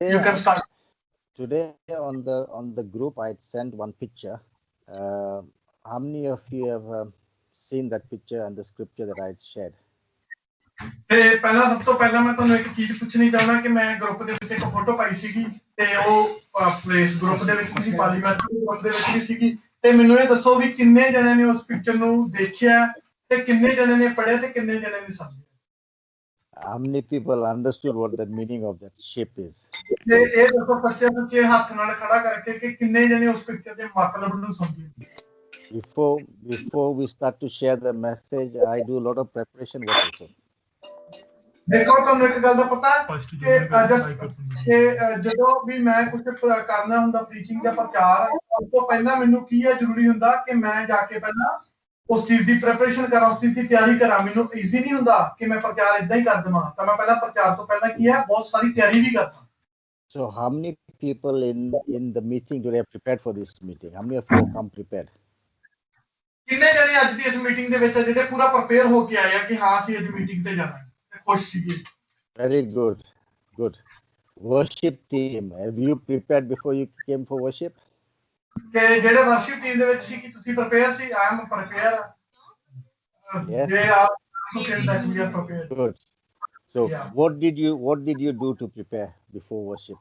You can start. Today on the group I sent one picture. How many of you have seen that picture and the scripture that I shared? ਤੇ ਪਹਿਲਾਂ ਸਭ ਤੋਂ ਪਹਿਲਾਂ ਮੈਂ ਤੁਹਾਨੂੰ ਇੱਕ ਚੀਜ਼ ਪੁੱਛਣੀ ਚਾਹੁੰਦਾ ਕਿ ਮੈਂ ਗਰੁੱਪ ਦੇ ਵਿੱਚ ਇੱਕ ਫੋਟੋ ਪਾਈ ਸੀਗੀ ਤੇ ਉਹ ਪਲੇਸ ਗਰੁੱਪ ਦੇ ਵਿੱਚ ਤੁਸੀਂ ਪਾਰਲੀਮੈਂਟ ਗਰੁੱਪ ਦੇ ਵਿੱਚ ਵੀ ਸੀਗੀ ਤੇ ਮੈਨੂੰ ਇਹ ਦੱਸੋ ਵੀ ਕਿੰਨੇ ਜਣੇ ਨੇ ਉਸ ਪਿਕਚਰ ਨੂੰ ਦੇਖਿਆ ਤੇ ਕਿੰਨੇ ਜਣੇ ਨੇ ਪੜ੍ਹਿਆ ਤੇ ਕਿੰਨੇ ਜਣੇ ਨੇ ਸਮਝਿਆ How many people understood what the meaning of that ship is? ਤੇ ਇਹ ਦੱਸੋ ਸੱਚੇ ਸੁੱਚੇ ਹੱਥ ਨਾਲ ਖੜਾ ਕਰਕੇ ਕਿ ਕਿੰਨੇ ਜਣੇ ਉਸ ਪਿਕਚਰ ਦੇ ਮਤਲਬ ਨੂੰ ਸਮਝੇ Before we start to share the message, I do a lot of preparation work also. ਦੇਖੋ ਤੁਹਾਨੂੰ ਇੱਕ ਗੱਲ ਦਾ ਪਤਾ ਕਿ ਜਦੋਂ ਵੀ ਮੈਂ ਕੁਝ ਕਰਨਾ ਹੁੰਦਾ ਪ੍ਰੀਚਿੰਗ ਦਾ ਪ੍ਰਚਾਰ ਉਸ ਤੋਂ ਪਹਿਲਾਂ ਮੈਨੂੰ ਕੀ ਹੈ ਜ਼ਰੂਰੀ ਹੁੰਦਾ ਕਿ ਮੈਂ ਜਾ ਕੇ ਪਹਿਲਾਂ ਉਸ ਚੀਜ਼ ਦੀ ਪ੍ਰੈਪਰੇਸ਼ਨ ਕਰਾਂ ਉਸ ਚੀਜ਼ ਦੀ ਤਿਆਰੀ ਕਰਾਂ ਮੈਨੂੰ ਈਜ਼ੀ ਨਹੀਂ ਹੁੰਦਾ ਕਿ ਮੈਂ ਪ੍ਰਚਾਰ ਇਦਾਂ ਹੀ ਕਰ ਦਵਾਂ ਤਾਂ ਮੈਂ ਪਹਿਲਾਂ ਪ੍ਰਚਾਰ ਤੋਂ ਪਹਿਲਾਂ ਕੀ ਹੈ ਬਹੁਤ ਸਾਰੀ ਤਿਆਰੀ ਵੀ ਕਰਦਾ So how many people in the meeting today are prepared for this meeting? How many of you have come prepared? ਕਿੰਨੇ ਜਣੇ ਅੱਜ ਦੀ ਇਸ ਮੀਟਿੰਗ ਦੇ ਵਿੱਚ ਜਿਹੜੇ ਪੂਰਾ ਪ੍ਰਪੇਅਰ ਹੋ ਕੇ ਆਏ ਆ ਕਿ ਹਾਂ ਅਸੀਂ ਅੱਜ ਮੀਟਿੰਗ ਤੇ ਜਾਣਾ ਹੈ ਖੁਸ਼ ਸੀਗੇ Very good. Worship team, have you prepared before you came for worship? ਕਿ ਜਿਹੜੇ ਵਰਸ਼ਿਪ ਟੀਮ ਦੇ ਵਿੱਚ ਸੀ ਕਿ ਤੁਸੀਂ prepare C I am prepared. They are also saying that we are prepared. Good. So yeah. What did you do to prepare before worship?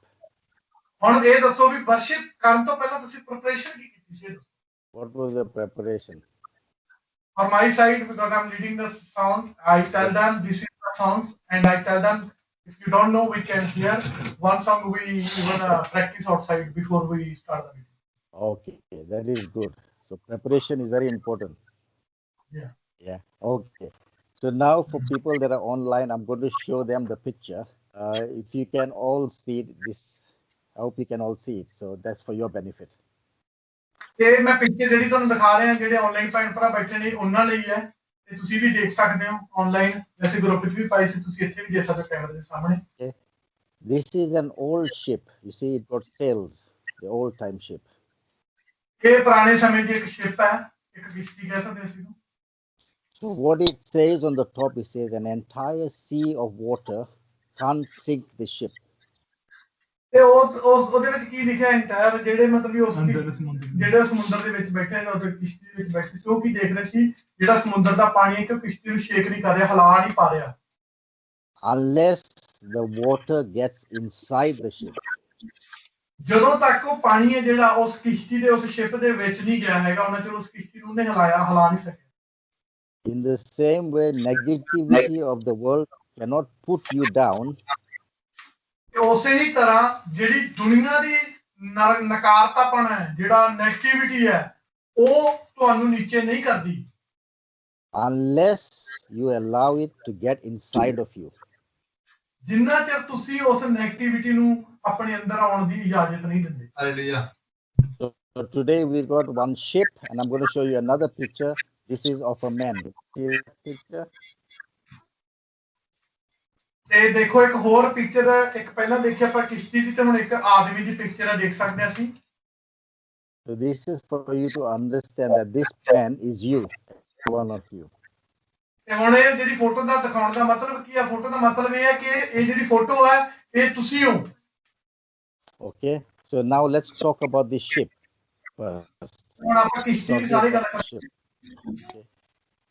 ਹੁਣ ਇਹ ਦੱਸੋ ਵੀ worship ਕਰਨ ਤੋਂ ਪਹਿਲਾਂ ਤੁਸੀਂ ਪ੍ਰੈਪਰੇਸ਼ਨ ਕੀ ਕੀਤੀ ਸੀ What was the preparation? On my side, because I'm leading the sound, I tell them this is the songs, and I tell them if you don't know, we can hear one song. We even practice outside before we start the meeting. Okay, that is good. So preparation is very important. Yeah. Okay. So now for people that are online, I'm going to show them the picture. If you can all see this, I hope you can all see it. So that's for your benefit. ਤੇ ਮੈਂ picture ਜਿਹੜੀ ਤੁਹਾਨੂੰ ਦਿਖਾ ਰਿਹਾ ਜਿਹੜੇ online ਭੈਣ ਭਰਾ ਬੈਠੇ ਨੇ ਉਹਨਾਂ ਲਈ ਹੈ ਤੇ ਤੁਸੀਂ ਵੀ ਦੇਖ ਸਕਦੇ ਹੋ ਆਨਲਾਈਨ ਵੈਸੇ ਗਰੁੱਪ ਵਿੱਚ ਵੀ ਪਾਈ ਸੀ ਤੁਸੀਂ ਇੱਥੇ ਵੀ ਦੇਖ ਸਕਦੇ ਹੋ ਕੈਮਰੇ ਦੇ ਸਾਹਮਣੇ This is an old ship. You see it got sails, the old time ship. ਇਹ ਪੁਰਾਣੇ ਸਮੇਂ ਦੀ ਇੱਕ ਸ਼ਿਪ ਹੈ ਇੱਕ ਕਿਸ਼ਤੀ ਕਹਿ ਸਕਦੇ ਅਸੀਂ So what it says on the top, it says an entire sea of water can't sink the ship. ਤੇ ਉਹਦੇ ਵਿੱਚ ਕੀ ਲਿਖਿਆ ਇੰਟਾਇਰ ਜਿਹੜੇ ਮਤਲਬ ਵੀ ਉਸ ਜਿਹੜੇ ਸਮੁੰਦਰ ਦੇ ਵਿੱਚ ਬੈਠੇ ਨੇ ਉਹਦੇ ਕਿਸ਼ਤੀ ਦੇ ਵਿੱਚ ਬੈਠੇ ਸੀ ਉਹ ਕੀ ਦੇਖ ਰਹੇ ਸੀ ਜਿਹੜਾ ਸਮੁੰਦਰ ਦਾ ਪਾਣੀ ਹੈ ਕਿ ਉਹ ਕਿਸ਼ਤੀ ਨੂੰ ਸ਼ੇਕ ਨਹੀਂ ਕਰ ਰਿਹਾ ਹਿਲਾ ਨਹੀਂ ਪਾ ਰਿਹਾ Unless the water gets inside the ship. ਜਦੋਂ ਤੱਕ ਉਹ ਪਾਣੀ ਹੈ ਜਿਹੜਾ ਉਸ ਕਿਸ਼ਤੀ ਦੇ ਉਸ ਸ਼ਿਪ ਦੇ ਵਿੱਚ ਨਹੀਂ ਗਿਆ ਹੈਗਾ ਉਹਨਾਂ ਚਿਰ ਉਸ ਕਿਸ਼ਤੀ ਨੂੰ ਉਹਨੇ ਹਿਲਾ ਨਹੀਂ ਸਕਿਆ In the same way, negativity of the world cannot put you down. ਉਸੇ ਹੀ ਤਰ੍ਹਾਂ ਜਿਹੜੀ ਦੁਨੀਆ ਦੀ ਨਕਾਰਤਾਪਣ ਹੈ ਜਿਹੜਾ ਨੈਗੇਟਿਵਿਟੀ ਹੈ ਉਹ ਤੁਹਾਨੂੰ ਨੀਚੇ ਨਹੀਂ ਕਰਦੀ Unless you allow it to get inside of you. ਜਿੰਨਾ ਚਿਰ ਤੁਸੀਂ ਉਸ ਨੈਗੇਟਿਵਿਟੀ ਨੂੰ ਆਪਣੇ ਅੰਦਰ ਆਉਣ ਦੀ ਇਜਾਜ਼ਤ ਨਹੀਂ ਦਿੰਦੇ hallelujah So today we got one ship and I'm going to show you another picture. This is of a man. See the picture? ਤੇ ਦੇਖੋ ਇੱਕ ਹੋਰ ਪਿਕਚਰ ਇੱਕ ਪਹਿਲਾਂ ਦੇਖੀ ਆਪਾਂ ਕਿਸ਼ਤੀ ਦੀ ਤੇ ਹੁਣ ਇੱਕ ਆਦਮੀ ਦੀ ਪਿਕਚਰ ਆ ਦੇਖ ਸਕਦੇ ਹਾਂ ਅਸੀਂ So this is for you to understand that this man is you, one of you. ਤੇ ਹੁਣ ਇਹ ਜਿਹੜੀ ਫੋਟੋ ਦਾ ਦਿਖਾਉਣ ਦਾ ਮਤਲਬ ਕੀ ਹੈ ਫੋਟੋ ਦਾ ਮਤਲਬ ਇਹ ਹੈ ਕਿ ਇਹ ਜਿਹੜੀ ਫੋਟੋ ਹੈ ਇਹ ਤੁਸੀਂ ਹੋ Okay, so now let's talk about this ship first. ਹੁਣ ਆਪਾਂ ਕਿਸ਼ਤੀ ਦੀ ਸਾਰੀ ਗੱਲ Okay.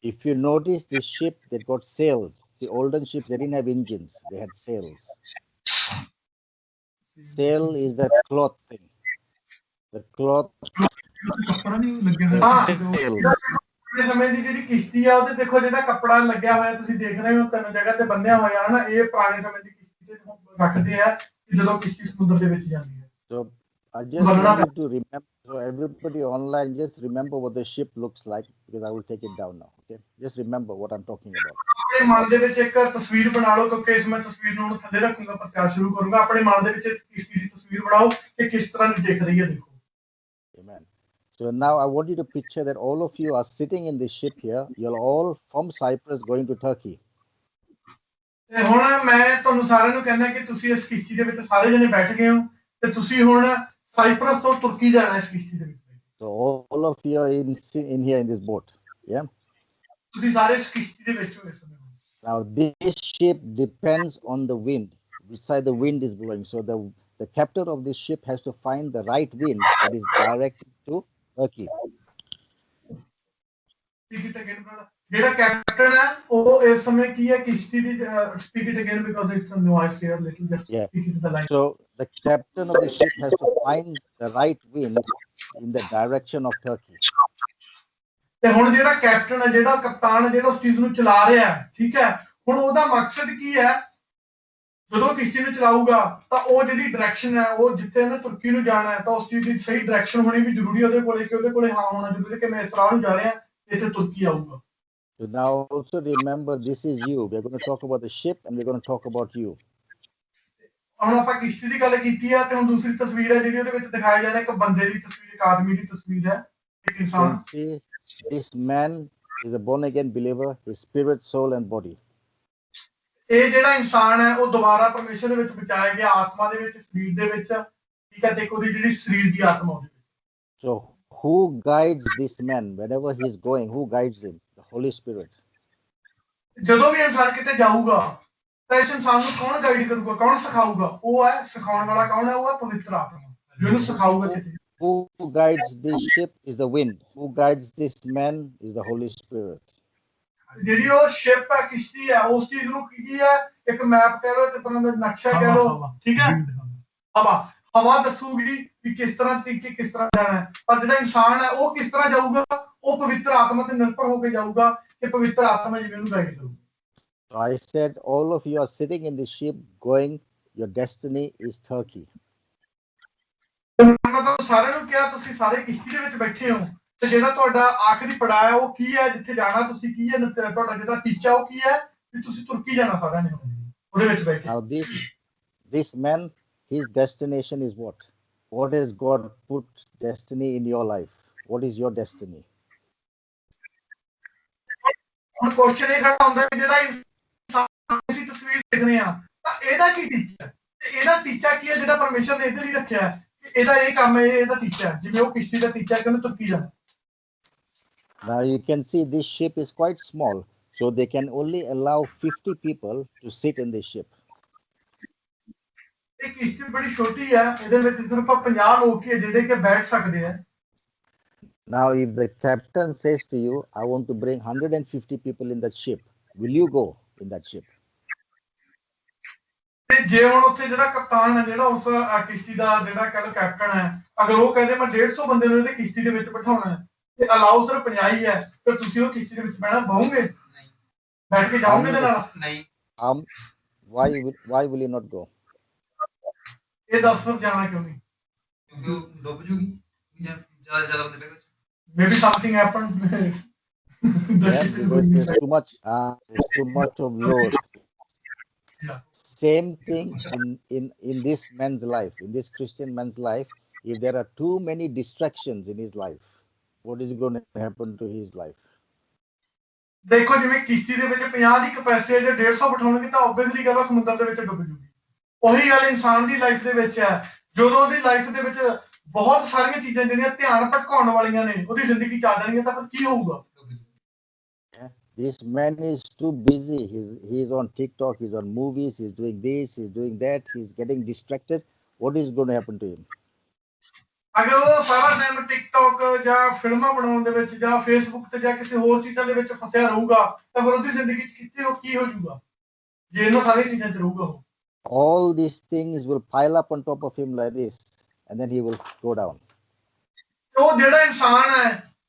If you notice this ship, they got sails. The olden ships, they didn't have engines. They had sails. Sail is that cloth thing. The cloth. ਸਮੇਂ ਦੀ ਜਿਹੜੀ ਕਿਸ਼ਤੀ ਆ ਉਹਦੇ ਦੇਖੋ ਜਿਹੜਾ ਕੱਪੜਾ ਲੱਗਿਆ ਹੋਇਆ ਤੁਸੀਂ ਦੇਖ ਰਹੇ ਹੋ ਤਿੰਨ ਜਗ੍ਹਾ ਤੇ ਬੰਨਿਆ ਹੋਇਆ ਹੈ ਨਾ ਇਹ ਪੁਰਾਣੇ ਸਮੇਂ ਦੀ ਕਿਸ਼ਤੀ ਤੇ ਰੱਖਦੇ ਆ ਜਦੋਂ ਕਿਸ਼ਤੀ ਸਮੁੰਦਰ ਦੇ ਵਿੱਚ ਜਾਂਦੀ ਹੈ So I just want you to remember, so everybody online, just remember what the ship looks like because I will take it down now. Okay, just remember what I'm talking about. ਆਪਣੇ ਮਨ ਦੇ ਵਿੱਚ ਇੱਕ ਤਸਵੀਰ ਬਣਾ ਲਓ ਕਿਉਂਕਿ ਇਸ ਮੈਂ ਤਸਵੀਰ ਨੂੰ ਥੱਲੇ ਰੱਖੂੰਗਾ ਪ੍ਰਚਾਰ ਸ਼ੁਰੂ ਕਰੂੰਗਾ ਆਪਣੇ ਮਨ ਦੇ ਵਿੱਚ ਕਿਸ਼ਤੀ ਦੀ ਤਸਵੀਰ ਬਣਾਓ ਕਿ ਕਿਸ ਤਰ੍ਹਾਂ ਦੀ ਦਿਖ ਰਹੀ ਹੈ ਦੇਖੋ Amen. So now I want you to picture that all of you are sitting in this ship here. You're all from Cyprus going to Turkey. ਤੇ ਹੁਣ ਮੈਂ ਤੁਹਾਨੂੰ ਸਾਰਿਆਂ ਨੂੰ ਕਹਿੰਦਾ ਕਿ ਤੁਸੀਂ ਇਸ ਕਿਸ਼ਤੀ ਦੇ ਵਿੱਚ ਸਾਰੇ ਜਣੇ ਬੈਠ ਗਏ ਹੋ ਤੇ ਤੁਸੀਂ ਹੁਣ ਸਾਈਪਰਸ ਤੋਂ ਤੁਰਕੀ ਜਾਣਾ ਇਸ ਕਿਸ਼ਤੀ ਦੇ ਵਿੱਚ So all of you are in here in this boat. Yeah. ਤੁਸੀਂ ਸਾਰੇ ਇਸ ਕਿਸ਼ਤੀ ਦੇ ਵਿੱਚ ਹੋ ਇਸ ਸਮੇਂ Now this ship depends on the wind, which side the wind is blowing. So the captain of this ship has to find the right wind that is directed to Turkey. ਜਿਹੜਾ ਕੈਪਟਨ ਹੈ ਉਹ ਇਸ ਸਮੇਂ ਕੀ ਹੈ ਕਿਸ਼ਤੀ ਦੀ speak it again because it's a noise here little just speak it to the line. So the captain of the ship has to find the right wind in the direction of Turkey. ਤੇ ਹੁਣ ਜਿਹੜਾ captain ਹੈ ਜਿਹੜਾ ਕਪਤਾਨ ਹੈ ਜਿਹੜਾ ਉਸ ਚੀਜ਼ ਨੂੰ ਚਲਾ ਰਿਹਾ ਹੈ ਠੀਕ ਹੈ ਹੁਣ ਉਹਦਾ ਮਕਸਦ ਕੀ ਹੈ ਜਦੋਂ ਕਿਸ਼ਤੀ ਨੂੰ ਚਲਾਊਗਾ ਤਾਂ ਉਹ ਜਿਹੜੀ ਡਾਇਰੈਕਸ਼ਨ ਹੈ ਉਹ ਜਿੱਥੇ ਉਹਨੇ ਤੁਰਕੀ ਨੂੰ ਜਾਣਾ ਹੈ ਤਾਂ ਉਸ ਚੀਜ਼ ਦੀ ਸਹੀ ਡਾਇਰੈਕਸ਼ਨ ਹੋਣੀ ਵੀ ਜ਼ਰੂਰੀ ਉਹਦੇ ਕੋਲੇ ਕਿ ਉਹਦੇ ਕੋਲੇ ਹਾਂ ਹੋਣਾ ਜ਼ਰੂਰੀ ਕਿ ਮੈਂ ਇਸ ਰਾਹ ਨੂੰ ਜਾ ਰਿਹਾ ਇੱਥੇ ਤੁਰਕੀ ਆਊਗਾ. So now also remember this is you. We're going to talk about the ship and we're going to talk about you. ਹੁਣ ਆਪਾਂ ਕਿਸ਼ਤੀ ਦੀ ਗੱਲ ਕੀਤੀ ਹੈ ਤੇ ਹੁਣ ਦੂਸਰੀ ਤਸਵੀਰ ਹੈ ਜਿਹੜੀ ਉਹਦੇ ਵਿੱਚ ਦਿਖਾਇਆ ਜਾ ਰਿਹਾ ਇੱਕ ਬੰਦੇ ਦੀ ਤਸਵੀਰ ਇੱਕ ਆਦਮੀ ਦੀ ਤਸਵੀਰ ਹੈ ਇੱਕ ਇਨਸਾਨ. This man is a born again believer, his spirit, soul and body. ਇਹ ਜਿਹੜਾ ਇਨਸਾਨ ਹੈ ਉਹ ਦੁਬਾਰਾ ਪਰਮੇਸ਼ਰ ਦੇ ਵਿੱਚ ਬਚਾਇਆ ਗਿਆ ਆਤਮਾ ਦੇ ਵਿੱਚ ਸਰੀਰ ਦੇ ਵਿੱਚ ਠੀਕ ਹੈ ਤੇ ਉਹਦੀ ਜਿਹੜੀ ਸਰੀਰ ਦੀ ਆਤਮਾ ਉਹਦੇ ਵਿੱਚ. So who guides this man wherever he is going? Who guides him? The Holy Spirit. ਜਦੋਂ ਵੀ ਇਨਸਾਨ ਕਿਤੇ ਜਾਊਗਾ ਤਾਂ ਇਸ ਇਨਸਾਨ ਨੂੰ ਕੌਣ ਗਾਈਡ ਕਰੂਗਾ ਕੌਣ ਸਿਖਾਊਗਾ ਉਹ ਹੈ ਸਿਖਾਉਣ ਵਾਲਾ ਕੌਣ ਹੈ ਉਹ ਹੈ ਪਵਿੱਤਰ ਆਤਮਾ ਜਿਹਨੂੰ ਸਿਖਾਊਗਾ ਕਿਤੇ. Who guides this ship is the wind. Who guides this man is the Holy Spirit. ਜਿਹੜੀ ਉਹ ਸ਼ਿਪ ਹੈ ਕਿਸ਼ਤੀ ਹੈ ਉਸ ਚੀਜ਼ ਨੂੰ ਕੀ ਹੈ ਇੱਕ ਮੈਪ ਕਹਿ ਲਓ ਇੱਕ ਤਰ੍ਹਾਂ ਦਾ ਨਕਸ਼ਾ ਕਹਿ ਲਓ ਠੀਕ ਹੈ ਹਵਾ ਦੱਸੂਗੀ ਵੀ ਕਿਸ ਤਰ੍ਹਾਂ ਤਰੀਕੇ ਕਿਸ ਤਰ੍ਹਾਂ ਜਾਣਾ ਹੈ ਪਰ ਜਿਹੜਾ ਇਨਸਾਨ ਹੈ ਉਹ ਕਿਸ ਤਰ੍ਹਾਂ ਜਾਊਗਾ ਉਹ ਪਵਿੱਤਰ ਆਤਮਾ ਤੇ ਨਿਰਭਰ ਹੋ ਕੇ ਜਾਊਗਾ ਕਿ ਪਵਿੱਤਰ ਆਤਮਾ ਜਿਵੇਂ ਉਹਨੂੰ ਗਾਈਡ ਕਰੂਗੀ. So I said all of you are sitting in the ship going, your destiny is Turkey. ਮੈਂ ਤੁਹਾਨੂੰ ਸਾਰਿਆਂ ਨੂੰ ਕਿਹਾ ਤੁਸੀਂ ਸਾਰੇ ਕਿਸ਼ਤੀ ਦੇ ਵਿੱਚ ਬੈਠੇ ਹੋ ਤੇ ਜਿਹੜਾ ਤੁਹਾਡਾ ਆਖਰੀ ਪੜਾਅ ਹੈ ਉਹ ਕੀ ਹੈ ਜਿੱਥੇ ਜਾਣਾ ਤੁਸੀਂ ਕੀ ਹੈ ਤੁਹਾਡਾ ਜਿਹੜਾ ਟੀਚਾ ਉਹ ਕੀ ਹੈ ਵੀ ਤੁਸੀਂ ਤੁਰਕੀ ਜਾਣਾ ਸਾਰਿਆਂ ਨੇ ਉਹਦੇ ਵਿੱਚ ਬੈਠੇ. Now this man, his destination is what? What has God put destiny in your life? What is your destiny? ਹੁਣ ਕੁਐਸਚਨ ਇਹ ਖੜਾ ਹੁੰਦਾ ਕਿ ਜਿਹੜਾ ਇਨਸਾਨ ਅਸੀਂ ਤਸਵੀਰ ਦੇਖਦੇ ਆ ਤਾਂ ਇਹਦਾ ਕੀ ਟੀਚਾ ਹੈ ਇਹਦਾ ਟੀਚਾ ਕੀ ਹੈ ਜਿਹੜਾ ਪਰਮੇਸ਼ਰ ਨੇ ਇੱਧਰ ਹੀ ਰੱਖਿਆ ਹੈ ਇਹਦਾ ਇਹ ਕੰਮ ਹੈ ਇਹਦਾ ਟੀਚਾ ਹੈ ਜਿਵੇਂ ਉਹ ਕਿਸ਼ਤੀ ਦਾ ਟੀਚਾ ਕਿ ਉਹਨੇ ਤੁਰਕੀ ਜਾਣਾ. Now you can see this ship is quite small, so they can only allow 50 people to sit in this ship. ਇਹ ਕਿਸ਼ਤੀ ਬੜੀ ਛੋਟੀ ਹੈ ਇਹਦੇ ਵਿੱਚ ਸਿਰਫ 50 ਲੋਕ ਹੀ ਜਿਹੜੇ ਕਿ ਬੈਠ ਸਕਦੇ ਆ. Now if the captain says to you, I want to bring 150 people in that ship, will you go in that ship? ਤੇ ਜੇ ਹੁਣ ਉੱਥੇ ਜਿਹੜਾ ਕਪਤਾਨ ਹੈ ਜਿਹੜਾ ਉਸ ਕਿਸ਼ਤੀ ਦਾ ਜਿਹੜਾ ਕਹਿ ਲਓ ਕੈਪਟਨ ਹੈ ਅਗਰ ਉਹ ਕਹਿੰਦੇ ਮੈਂ 150 ਬੰਦੇ ਨੂੰ ਇਹਦੇ ਕਿਸ਼ਤੀ ਦੇ ਵਿੱਚ ਬਿਠਾਉਣਾ ਹੈ ਤੇ ਅਲਾਉ ਸਿਰਫ 50 ਹੀ ਹੈ ਤੇ ਤੁਸੀਂ ਉਹ ਕਿਸ਼ਤੀ ਦੇ ਵਿੱਚ ਬਹਿਣਾ ਬਹੋਗੇ ਨਹੀਂ ਬੈਠ ਕੇ ਜਾਓਗੇ ਇਹਦੇ ਨਾਲ ਨਹੀਂ. Why will you not go? ਇਹ ਦੱਸ ਫਿਰ ਜਾਣਾ ਕਿਉਂ ਨਹੀਂ ਕਿਉਂਕਿ ਉਹ ਡੁੱਬ ਜੂਗੀ ਜ਼ਿਆਦਾ ਬੰਦੇ ਬੈਠੇ maybe something happened. There's too much of load. Yeah. Same thing in this man's life, in this Christian man's life. If there are too many distractions in his life, what is going to happen to his life? ਦੇਖੋ ਜਿਵੇਂ ਕਿਸ਼ਤੀ ਦੇ ਵਿੱਚ 50 ਦੀ capacity ਹੈ ਜੇ 150 ਬਿਠਾਉਣਗੇ ਤਾਂ obviously ਗੱਲ ਸਮੁੰਦਰ ਦੇ ਵਿੱਚ ਡੁੱਬ ਜੂਗੀ. ਉਹੀ ਗੱਲ ਇਨਸਾਨ ਦੀ ਲਾਈਫ ਦੇ ਵਿੱਚ ਹੈ ਜਦੋਂ ਉਹਦੀ ਲਾਈਫ ਦੇ ਵਿੱਚ ਬਹੁਤ ਸਾਰੀਆਂ ਚੀਜ਼ਾਂ ਜਿਹੜੀਆਂ ਧਿਆਨ ਭਟਕਾਉਣ ਵਾਲੀਆਂ ਨੇ ਉਹਦੀ ਜ਼ਿੰਦਗੀ ਚ ਆ ਜਾਣਗੀਆਂ ਤਾਂ ਫਿਰ ਕੀ ਹੋਊਗਾ. This man is too busy. He's on TikTok, he's on movies, he's doing this, he's doing that, he's getting distracted. What is going to happen to him? ਅਗਰ ਉਹ ਸਾਰਾ ਟਾਈਮ ਟਿਕਟੌਕ ਜਾਂ ਫਿਲਮਾਂ ਬਣਾਉਣ ਦੇ ਵਿੱਚ ਜਾਂ ਫੇਸਬੁੱਕ ਤੇ ਜਾਂ ਕਿਸੇ ਹੋਰ ਚੀਜ਼ਾਂ ਦੇ ਵਿੱਚ ਫਸਿਆ ਰਹੂਗਾ ਤਾਂ ਫਿਰ ਉਹਦੀ ਜ਼ਿੰਦਗੀ ਚ ਕੀ ਹੋ ਜਾਊਗਾ ਜੇ ਇਹਨਾਂ ਸਾਰੀਆਂ ਚੀਜ਼ਾਂ ਚ ਰਹੂਗਾ ਉਹ. All these things will pile up on top of him like this and then he will go down. ਉਹ ਜਿਹੜਾ ਇਨਸਾਨ ਹੈ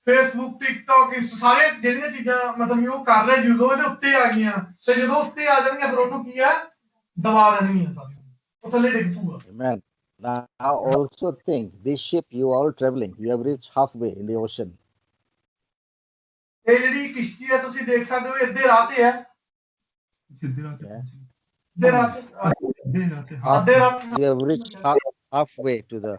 ਫੇਸਬੁੱਕ ਟਿਕਟੌਕ ਇਸ ਸਾਰੇ ਜਿਹੜੀਆਂ ਚੀਜ਼ਾਂ ਮਤਲਬ ਉਹ ਕਰ ਰਿਹਾ ਯੂਜ਼ ਉਹਦੇ ਉੱਤੇ ਆ ਗਈਆਂ ਤੇ ਜਦੋਂ ਉੱਤੇ ਆ ਜਾਣਗੀਆਂ ਫਿਰ ਉਹਨੂੰ ਕੀ ਹੈ ਦਬਾ ਦੇਣਗੀਆਂ ਸਾਰੀਆਂ ਉਹ ਥੱਲੇ ਡਿੱਗ ਪੂਗਾ. Amen. Now also think this ship you are traveling, you have reached halfway in the ocean. ਇਹ ਜਿਹੜੀ ਕਿਸ਼ਤੀ ਹੈ ਤੁਸੀਂ ਦੇਖ ਸਕਦੇ ਹੋ ਇੱਧੇ ਰਾਹ ਤੇ ਹੈ ਸਿੱਧੇ ਰਾਹ ਤੇ ਅੱਧੇ ਰਾਹ You have reached halfway to the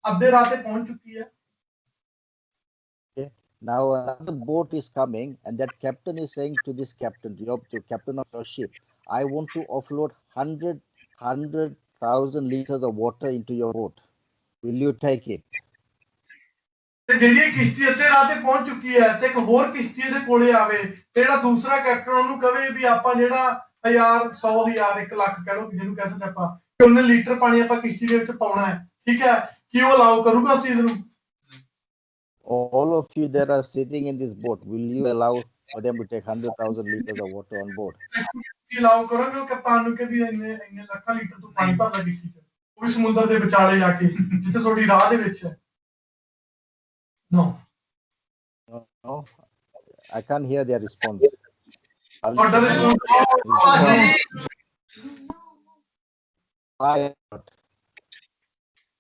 ਅੱਧੇ ਰਾਹ ਤੇ ਪਹੁੰਚ ਚੁੱਕੀ ਹੈ. Now another boat is coming and that captain is saying to this captain, the captain of your ship, I want to offload 100,000 liters of water into your boat. Will you take it? ਤੇ ਜਿਹੜੀ ਕਿਸ਼ਤੀ ਅੱਧੇ ਰਾਹ ਤੇ ਪਹੁੰਚ ਚੁੱਕੀ ਹੈ ਤੇ ਇੱਕ ਹੋਰ ਕਿਸ਼ਤੀ ਦੇ ਕੋਲੇ ਆਵੇ ਤੇ ਜਿਹੜਾ ਦੂਸਰਾ ਕੈਪਟਨ ਉਹਨੂੰ ਕਹੇ ਵੀ ਆਪਾਂ ਜਿਹੜਾ 1000 100,000 1 ਲੱਖ ਕਹਿ ਲਓ ਜਿਹਨੂੰ ਕਹਿ ਸਕਦੇ ਆਪਾਂ ਕਿ ਉਹਨੇ ਲੀਟਰ ਪਾਣੀ ਆਪਾਂ ਕਿਸ਼ਤੀ ਦੇ ਵਿੱਚ ਪਾਉਣਾ ਹੈ, ਠੀਕ ਹੈ, ਕੀ ਉਹ ਅਲਾਉ ਕਰੂਗਾ ਉਸ ਚੀਜ਼ ਨੂੰ? All of you that are sitting in this boat, will you allow for them to take 100,000 liters of water on board? Ki allow ਕਰੋਗੇ ਉਹ ਕਪਤਾਨ ਨੂੰ ਕਿ ਵੀ ਇੰਨੇ ਇੰਨੇ ਲੱਖਾਂ ਲੀਟਰ ਤੋਂ ਪਾਣੀ ਭਰਦਾ ਕਿਸ਼ਤੀ 'ਚ, ਉਹ ਵੀ ਸਮੁੰਦਰ ਦੇ ਵਿਚਾਲੇ ਜਾ ਕੇ ਜਿੱਥੇ ਤੁਹਾਡੀ ਰਾਹ ਦੇ ਵਿੱਚ ਹੈ? No. No, I can't hear their response. ਤੁਹਾਡਾ response Why not?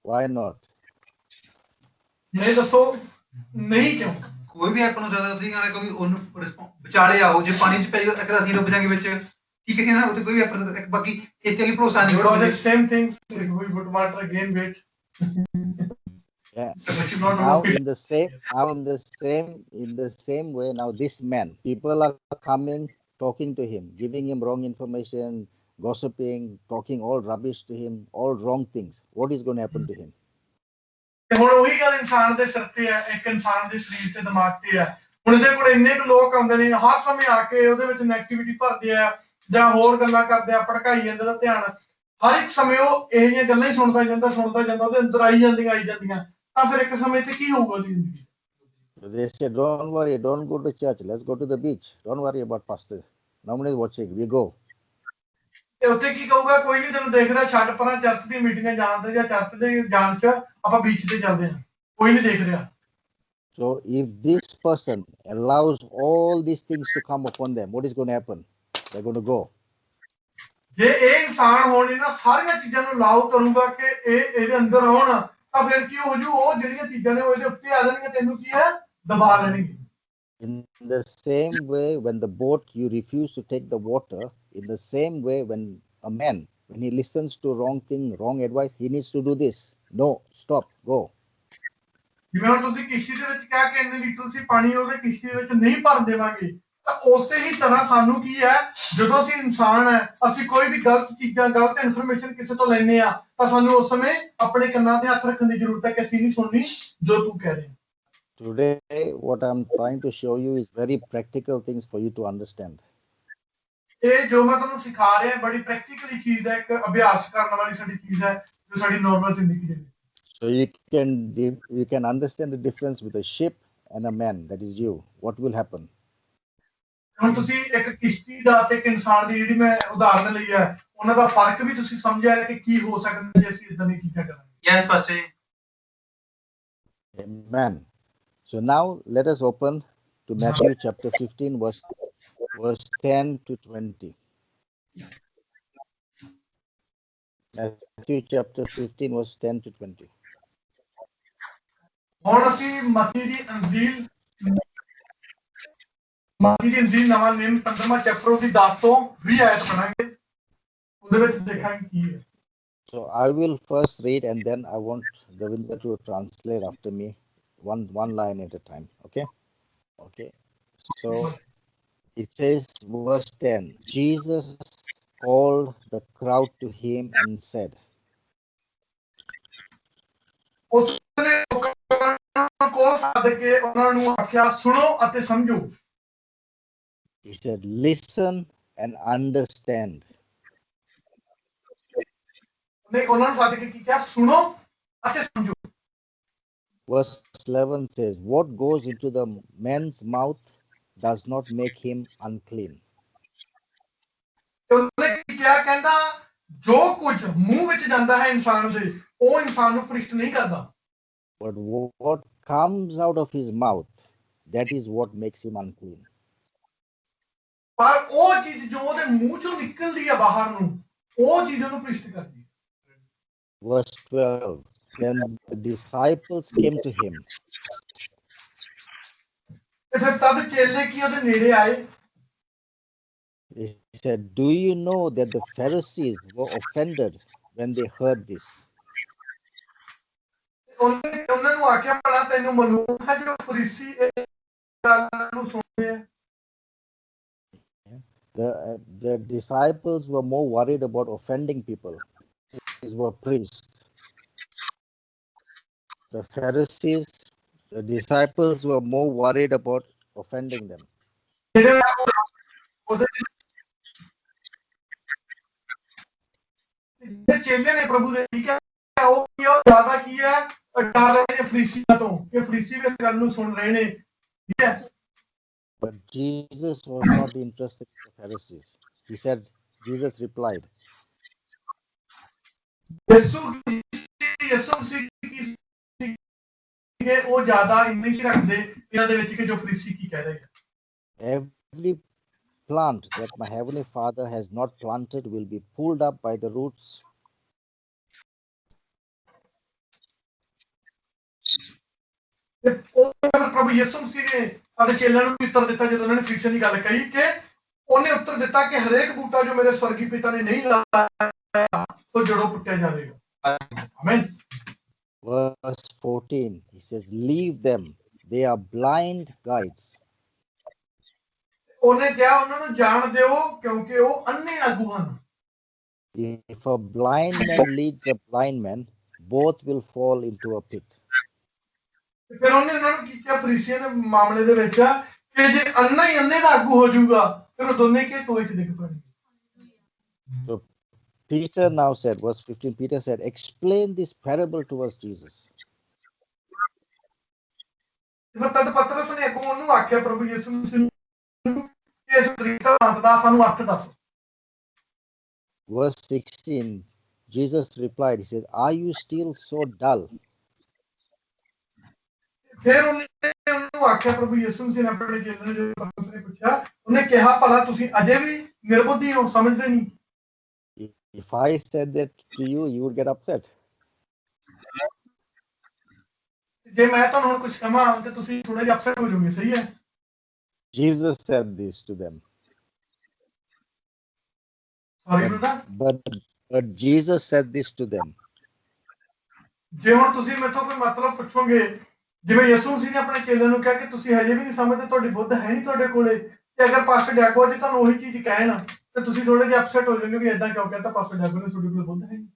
Why not? ਨਹੀਂ ਦੱਸੋ, ਨਹੀਂ ਕਿਉਂ? ਕੋਈ ਵੀ ਆਪਾਂ ਨੂੰ ਜ਼ਿਆਦਾ ਤੁਸੀਂ ਕਹਿੰਦੇ ਕੋਈ ਉਹਨੂੰ ਵਿਚਾਲੇ ਆਓ, ਜੇ ਪਾਣੀ 'ਚ ਪੈ ਜਾਓ ਇੱਕ ਤਾਂ ਅਸੀਂ ਡੁੱਬ ਜਾਾਂਗੇ ਵਿੱਚ, ਠੀਕ ਹੈ ਨਾ, ਉੱਥੇ ਕੋਈ ਵੀ ਆਪਾਂ ਬਾਕੀ ਇੱਥੇ ਵੀ ਭਰੋਸਾ ਨਹੀਂ ਕਰੋ। Same thing, we would want to again wait. Yeah. But you're not Now okay. in the same way, now this man, people are coming, talking to him, giving him wrong information, gossiping, talking all rubbish to him, all wrong things. What is going to happen to him? ਤੇ ਹੁਣ ਉਹੀ ਗੱਲ ਇਨਸਾਨ ਦੇ ਸਿਰ ਤੇ ਹੈ, ਇੱਕ ਇਨਸਾਨ ਦੇ ਸਰੀਰ ਤੇ ਦਿਮਾਗ ਤੇ ਹੈ। ਹੁਣ ਇਹਦੇ ਕੋਲ ਇੰਨੇ ਕੁ ਲੋਕ ਆਉਂਦੇ ਨੇ, ਹਰ ਸਮੇਂ ਆ ਕੇ ਉਹਦੇ ਵਿੱਚ ਨੈਗੇਟਿਵਿਟੀ ਭਰਦੇ ਆ ਜਾਂ ਹੋਰ ਗੱਲਾਂ ਕਰਦੇ ਆ, ਭੜਕਾਈ ਜਾਂਦੇ ਦਾ ਧਿਆਨ, ਹਰ ਇੱਕ ਸਮੇਂ ਉਹ ਇਹੋ ਜਿਹੀਆਂ ਗੱਲਾਂ ਹੀ ਸੁਣਦਾ ਜਾਂਦਾ, ਉਹਦੇ ਅੰਦਰ ਆਈ ਜਾਂਦੀਆਂ, ਤਾਂ ਫਿਰ ਇੱਕ ਸਮੇਂ ਤੇ ਕੀ ਹੋਊਗਾ ਉਹਦੀ ਜ਼ਿੰਦਗੀ? They say, don't worry, don't go to church, let's go to the beach. Don't worry about pastor. No one is watching, we go. ਤੇ ਉੱਥੇ ਕੀ ਕਹੂਗਾ? ਕੋਈ ਨਹੀਂ ਤੈਨੂੰ ਦੇਖ ਰਿਹਾ, ਛੱਡ ਪਰਾਂ, ਚਰਚ ਦੀ ਮੀਟਿੰਗਾਂ ਜਾਣ ਤੇ ਜਾਂ ਚਰਚ ਦੇ ਜਾਣ 'ਚ ਆਪਾਂ ਬੀਚ ਤੇ ਚੱਲਦੇ ਹਾਂ, ਕੋਈ ਨਹੀਂ ਦੇਖ ਰਿਹਾ। So if this person allows all these things to come upon them, what is going to happen? They're going to go. ਜੇ ਇਹ ਇਨਸਾਨ ਹੋਣ ਇਹਨਾਂ ਸਾਰੀਆਂ ਚੀਜ਼ਾਂ ਨੂੰ ਅਲਾਉ ਕਰੂਗਾ ਕਿ ਇਹ ਇਹਦੇ ਅੰਦਰ ਆਉਣ, ਤਾਂ ਫਿਰ ਕੀ ਹੋ ਜੂ? ਉਹ ਜਿਹੜੀਆਂ ਚੀਜ਼ਾਂ ਨੇ ਉਹ ਇਹਦੇ ਉੱਤੇ ਆ ਜਾਣਗੀਆਂ, ਤੈਨੂੰ ਕੀ ਹੈ, ਦਬਾ ਲੈਣਗੇ। In the same way, when the boat, you refuse to take the water, in the same way, when a man, when he listens to wrong thing, wrong advice, he needs to do this. No, stop, go. ਜਿਵੇਂ ਹੁਣ ਤੁਸੀਂ ਕਿਸ਼ਤੀ ਦੇ ਵਿੱਚ ਕਿਹਾ ਕਿ ਇੰਨੇ litre ਸੀ ਪਾਣੀ ਉਹਦੇ ਕਿਸ਼ਤੀ ਦੇ ਵਿੱਚ ਨਹੀਂ ਭਰ ਦੇਵਾਂਗੇ, ਤਾਂ ਉਸੇ ਹੀ ਤਰ੍ਹਾਂ ਸਾਨੂੰ ਕੀ ਹੈ, ਜਦੋਂ ਅਸੀਂ ਇਨਸਾਨ ਹੈ, ਅਸੀਂ ਕੋਈ ਵੀ ਗਲਤ ਚੀਜ਼ਾਂ, ਗਲਤ ਇਨਫੋਰਮੇਸ਼ਨ ਕਿਸੇ ਤੋਂ ਲੈਂਦੇ ਆ, ਤਾਂ ਸਾਨੂੰ ਉਸ ਸਮੇਂ ਆਪਣੇ ਕੰਨਾਂ ਤੇ ਹੱਥ ਰੱਖਣ ਦੀ ਜ਼ਰੂਰਤ ਹੈ ਕਿ ਅਸੀਂ ਨਹੀਂ ਸੁਣਨੀ ਜੋ ਤੂੰ ਕਹਿ ਰਿਹਾ। Today, what I'm trying to show you is very practical things for you to understand. ਇਹ ਜੋ ਮੈਂ ਤੁਹਾਨੂੰ ਸਿਖਾ ਰਿਹਾ ਬੜੀ ਪ੍ਰੈਕਟੀਕਲੀ ਚੀਜ਼ ਹੈ, ਇੱਕ ਅਭਿਆਸ ਕਰਨ ਵਾਲੀ ਸਾਡੀ ਚੀਜ਼ ਹੈ ਜੋ ਸਾਡੀ ਨਾਰਮਲ ਜ਼ਿੰਦਗੀ ਦੇ ਵਿੱਚ। So you can understand the difference with a ship and a man, that is you. What will happen? ਹੁਣ ਤੁਸੀਂ ਇੱਕ ਕਿਸ਼ਤੀ ਦਾ ਤੇ ਇੱਕ ਇਨਸਾਨ ਦੀ ਜਿਹੜੀ ਮੈਂ ਉਦਾਹਰਨ ਲਈ ਹੈ, ਉਹਨਾਂ ਦਾ ਫਰਕ ਵੀ ਤੁਸੀਂ ਸਮਝਿਆ ਕਿ ਕੀ ਹੋ ਸਕਦਾ ਜੇ ਅਸੀਂ ਇਦਾਂ ਦੀਆਂ ਚੀਜ਼ਾਂ ਕਰਾਂਗੇ। Yes, Pastor ji. Amen. So now let us open to Matthew chapter 15, verse 10 to 20. Matthew chapter 15, verse 10 to 20. ਹੁਣ ਅਸੀਂ ਮਤੀ ਦੀ ਅੰਜੀਲ ਨਵਾਂ ਨਿਯਮ 15ਵਾਂ ਚੈਪਟਰ ਦੀ 10 ਤੋਂ 20 ਆਇਤ ਪੜਾਂਗੇ, ਉਹਦੇ ਵਿੱਚ ਦੇਖਾਂਗੇ ਕੀ ਹੈ। So I will first read and then I want Davinder to translate after me, one line at a time. Okay. So it says, verse 10, Jesus called the crowd to him and said, ਉਸਨੇ ਲੋਕਾਂ ਕੋਲ ਸੱਦ ਕੇ ਉਹਨਾਂ ਨੂੰ ਆਖਿਆ, ਸੁਣੋ ਅਤੇ ਸਮਝੋ। he said, listen and understand. ਉਹਨੇ ਉਹਨਾਂ ਨੂੰ ਸੱਦ ਕੇ ਕੀ ਕਿਹਾ? ਸੁਣੋ ਅਤੇ ਸਮਝੋ। Verse 11 says, what goes into the man's mouth does not make him unclean. ਉਹਨੇ ਕੀ ਕਿਹਾ? ਕਹਿੰਦਾ ਜੋ ਕੁਝ ਮੂੰਹ ਵਿੱਚ ਜਾਂਦਾ ਹੈ ਇਨਸਾਨ ਦੇ, ਉਹ ਇਨਸਾਨ ਨੂੰ ਭ੍ਰਿਸ਼ਟ ਨਹੀਂ ਕਰਦਾ। But what comes out of his mouth, that is what makes him unclean. ਪਰ ਉਹ ਚੀਜ਼ ਜੋ ਉਹਦੇ ਮੂੰਹ ਚੋਂ ਨਿਕਲਦੀ ਹੈ ਬਾਹਰ ਨੂੰ, ਉਹ ਚੀਜ਼ ਉਹਨੂੰ ਭ੍ਰਿਸ਼ਟ ਕਰਦੀ ਹੈ। Verse 12, then the disciples came to him. ਤੇ ਫਿਰ ਤਦ ਚੇਲੇ ਕੀ ਉਹਦੇ ਨੇੜੇ ਆਏ। He said, do you know that the Pharisees were offended when they heard this? ਉਹਨਾਂ ਨੂੰ ਆਖਿਆ, ਭਲਾ ਤੈਨੂੰ ਮਾਲੂਮ ਹੈ ਜੋ ਫਰੀਸੀ ਇਹ ਗੱਲ ਨੂੰ ਸੁਣਦੇ ਆ। The disciples were more worried about offending people. These were priests. The Pharisees, the disciples were more worried about offending them. ਚੇਲੇ ਨੇ ਪ੍ਰਭੂ ਦੇ, ਠੀਕ ਹੈ, ਉਹ ਕੀ ਹੈ, ਜ਼ਿਆਦਾ ਕੀ ਹੈ, ਡਰ ਰਹੇ ਨੇ ਫਰੀਸੀਆਂ ਤੋਂ, ਕਿ ਫਰੀਸੀ ਵੀ ਇਸ ਗੱਲ ਨੂੰ ਸੁਣ ਰਹੇ ਨੇ, ਠੀਕ ਹੈ। But Jesus was not interested in the Pharisees. He said, Jesus replied, ਯਿਸੂ ਮਸੀਹ ਕਿ ਉਹ ਜ਼ਿਆਦਾ ਇੰਨੀ ਸੀ ਰੱਖਦੇ ਇਹਨਾਂ ਦੇ ਵਿੱਚ ਕਿ ਜੋ ਫਰੀਸੀ ਕੀ ਕਹਿ ਰਹੇ ਆ। every plant that my heavenly Father has not planted will be pulled up by the roots. ਪ੍ਰਭੂ ਯਿਸੂ ਮਸੀਹ ਨੇ ਆਪਣੇ ਚੇਲਿਆਂ ਨੂੰ ਉੱਤਰ ਦਿੱਤਾ ਜਦੋਂ ਉਹਨਾਂ ਨੇ ਫਰੀਸੀਆਂ ਦੀ ਗੱਲ ਕਹੀ, ਕਿ ਉਹਨੇ ਉੱਤਰ ਦਿੱਤਾ ਕਿ ਹਰੇਕ ਬੂਟਾ ਜੋ ਮੇਰੇ ਸਵਰਗੀ ਪਿਤਾ ਨੇ ਨਹੀਂ ਲਾਇਆ ਉਹ ਜੜੋਂ ਪੁੱਟਿਆ ਜਾਵੇਗਾ। ਆਮੀਨ। Verse 14, he says, leave them, they are blind guides. ਉਹਨੇ ਕਿਹਾ ਉਹਨਾਂ ਨੂੰ ਜਾਣ ਦਿਓ ਕਿਉਂਕਿ ਉਹ ਅੰਨੇ ਆਗੂ ਹਨ। If a blind man leads a blind man, both will fall into a pit. ਫਿਰ ਉਹਨੇ ਉਹਨਾਂ ਨੂੰ ਕੀ ਕਿਹਾ ਫਰੀਸੀਆਂ ਦੇ ਮਾਮਲੇ ਦੇ ਵਿੱਚ, ਕਿ ਜੇ ਅੰਨਾ ਹੀ ਅੰਨੇ ਦਾ ਆਗੂ ਹੋ ਜਾਊਗਾ ਫਿਰ ਉਹ ਦੋਨੇ ਕਿ ਟੋਏ 'ਚ ਡਿੱਗ ਪੈਣਗੇ। So Peter now said, verse 15, Peter said, explain this parable to us, Jesus. ਤਦ ਪਤਰਸ ਨੇ ਅੱਗੋਂ ਉਹਨੂੰ ਆਖਿਆ ਪ੍ਰਭੂ ਯਿਸੂ ਮਸੀਹ ਨੂੰ ਕਿ ਇਸ ਦ੍ਰਿਸ਼ਟਾਂਤ ਦਾ ਸਾਨੂੰ ਅਰਥ ਦੱਸ। Verse 16, Jesus replied, he says, are you still so dull? ਫਿਰ ਉਹਨੂੰ ਆਖਿਆ ਪ੍ਰਭੂ ਯਿਸੂ ਮਸੀਹ ਨੇ ਆਪਣੇ ਚੇਲਿਆਂ ਨੂੰ, ਜਦੋਂ ਪਤਰਸ ਨੇ ਪੁੱਛਿਆ, ਉਹਨੇ ਕਿਹਾ ਭਲਾ ਤੁਸੀਂ ਅਜੇ ਵੀ ਨਿਰਬੁੱਧੀ ਹੋ, ਸਮਝਦੇ ਨਹੀਂ? If I said that to you, you would get upset. ਜੇ ਮੈਂ ਤੁਹਾਨੂੰ ਹੁਣ ਕੁਝ ਕਹਾਂ ਤੇ ਤੁਸੀਂ ਥੋੜਾ ਜਿਹਾ ਅਪਸੈਟ ਹੋ ਜਾਓਗੇ, ਸਹੀ ਹੈ? Jesus said this to them. Sorry brother. But Jesus said this to them. ਜੇ ਹੁਣ ਤੁਸੀਂ ਮੈਥੋਂ ਕੋਈ ਮਤਲਬ ਪੁੱਛੋਗੇ, ਜਿਵੇਂ ਯਿਸੂ ਮਸੀਹ ਨੇ ਆਪਣੇ ਚੇਲਿਆਂ ਨੂੰ ਕਿਹਾ ਕਿ ਤੁਸੀਂ ਹਜੇ ਵੀ ਨਹੀਂ ਸਮਝਦੇ, ਤੁਹਾਡੀ ਬੁੱਧ ਹੈ ਨਹੀਂ ਤੁਹਾਡੇ ਕੋਲੇ, ਤੇ ਅਗਰ ਪਾਸਟਰ ਡਿਆਗੋ ਜੀ ਤੁਹਾਨੂੰ ਉਹੀ ਚੀਜ਼ ਕਹਿਣ ਤੇ ਤੁਸੀਂ ਥੋੜੇ ਜਿਹਾ ਅਪਸੈਟ ਹੋ ਜਾਓਗੇ ਵੀ ਏਦਾਂ ਕਿਉਂ ਕਹਿੰਦਾ ਪਾਸਟਰ ਡਿਆਗੋ ਨੇ, ਤੁਹਾਡੇ ਕੋਲ ਬੁੱਧ ਹੈ ਨਹੀਂ।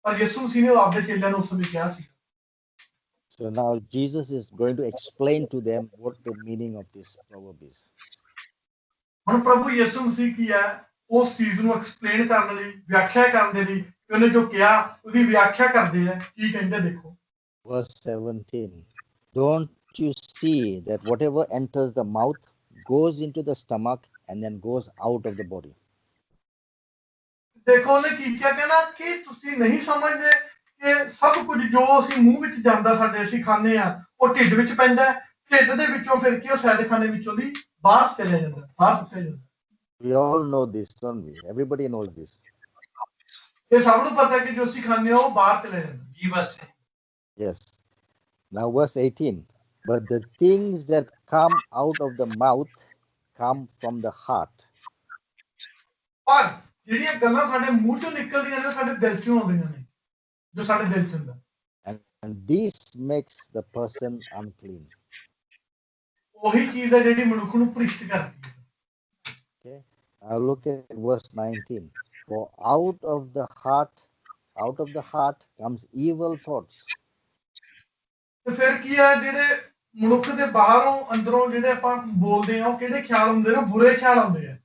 ਪਰ ਯਿਸੂ ਮਸੀਹ ਨੇ ਆਪਦੇ ਚੇਲਿਆਂ ਨੂੰ ਉਸ ਸਮੇਂ ਕਿਹਾ ਸੀ। So now Jesus is going to explain to them what the meaning of this proverb is. ਹੁਣ ਪ੍ਰਭੂ ਯਿਸੂ ਮਸੀਹ ਕੀ ਹੈ, ਉਸ ਚੀਜ਼ ਨੂੰ ਐਕਸਪਲੇਨ ਕਰਨ ਲਈ, ਵਿਆਖਿਆ ਕਰਨ ਦੇ ਲਈ, ਉਹਨੇ ਜੋ ਕਿਹਾ ਉਹਦੀ ਵਿਆਖਿਆ ਕਰਦੇ ਆ। ਕੀ ਕਹਿੰਦੇ ਦੇਖੋ। Verse 17, don't you see that whatever enters the mouth goes into the stomach and then goes out of the body? ਦੇਖੋ ਉਹਨੇ ਕੀ ਕਿਹਾ, ਕਹਿੰਦਾ ਕਿ ਤੁਸੀਂ ਨਹੀਂ ਸਮਝਦੇ ਕਿ ਸਭ ਕੁਝ ਜੋ ਅਸੀਂ ਮੂੰਹ ਵਿੱਚ ਜਾਂਦਾ, ਸਾਡੇ ਅਸੀਂ ਖਾਂਦੇ ਆ, ਉਹ ਢਿੱਡ ਵਿੱਚ ਪੈਂਦਾ, ਢਿੱਡ ਦੇ ਵਿੱਚੋਂ ਫਿਰ ਕੀ ਉਹ ਸੈਦਖਾਨੇ ਵਿੱਚੋਂ ਦੀ ਬਾਹਰ ਚਲਿਆ ਜਾਂਦਾ, ਬਾਹਰ ਸੁੱਟਿਆ ਜਾਂਦਾ। We all know this, don't we? Everybody knows this. ਇਹ ਸਭ ਨੂੰ ਪਤਾ ਕਿ ਜੋ ਅਸੀਂ ਖਾਂਦੇ ਆ ਉਹ ਬਾਹਰ ਚਲਿਆ ਜਾਂਦਾ, ਜੀ ਬਸ। Yes. Now verse 18, but the things that come out of the mouth come from the heart. ਪਰ ਜਿਹੜੀਆਂ ਗੱਲਾਂ ਸਾਡੇ ਮੂੰਹ ਚੋਂ ਨਿਕਲਦੀਆਂ ਨੇ ਸਾਡੇ ਦਿਲ ਚੋਂ ਆਉਂਦੀਆਂ ਨੇ, ਜੋ ਸਾਡੇ ਦਿਲ ਚ ਹੁੰਦਾ, and this makes the person unclean. ਉਹੀ ਚੀਜ਼ ਹੈ ਜਿਹੜੀ ਮਨੁੱਖ ਨੂੰ ਭ੍ਰਿਸ਼ਟ ਕਰਦੀ ਹੈ। Okay, now look at verse 19. For out of the heart comes evil thoughts. ਤੇ ਫਿਰ ਕੀ ਹੈ, ਜਿਹੜੇ ਮਨੁੱਖ ਦੇ ਬਾਹਰੋਂ ਅੰਦਰੋਂ ਜਿਹੜੇ ਆਪਾਂ ਬੋਲਦੇ ਆ, ਉਹ ਕਿਹੜੇ ਖਿਆਲ ਹੁੰਦੇ ਨੇ? ਬੁਰੇ ਖਿਆਲ ਆਉਂਦੇ ਆ।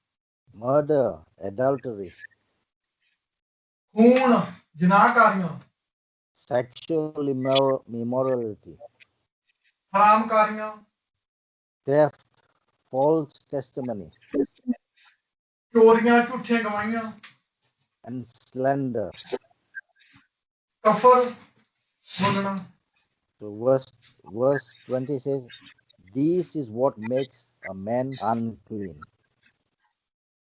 Murder, adultery, ਖੂਨ, ਜਨਾਹਕਾਰੀਆਂ, sexual immorality, ਹਰਾਮਕਾਰੀਆਂ, theft, false testimony, ਚੋਰੀਆਂ, ਝੂਠੀਆਂ ਗਵਾਹੀਆਂ, and slander. ਕਫਰ ਬੋਲਣਾ। So verse 20 says, this is what makes a man unclean.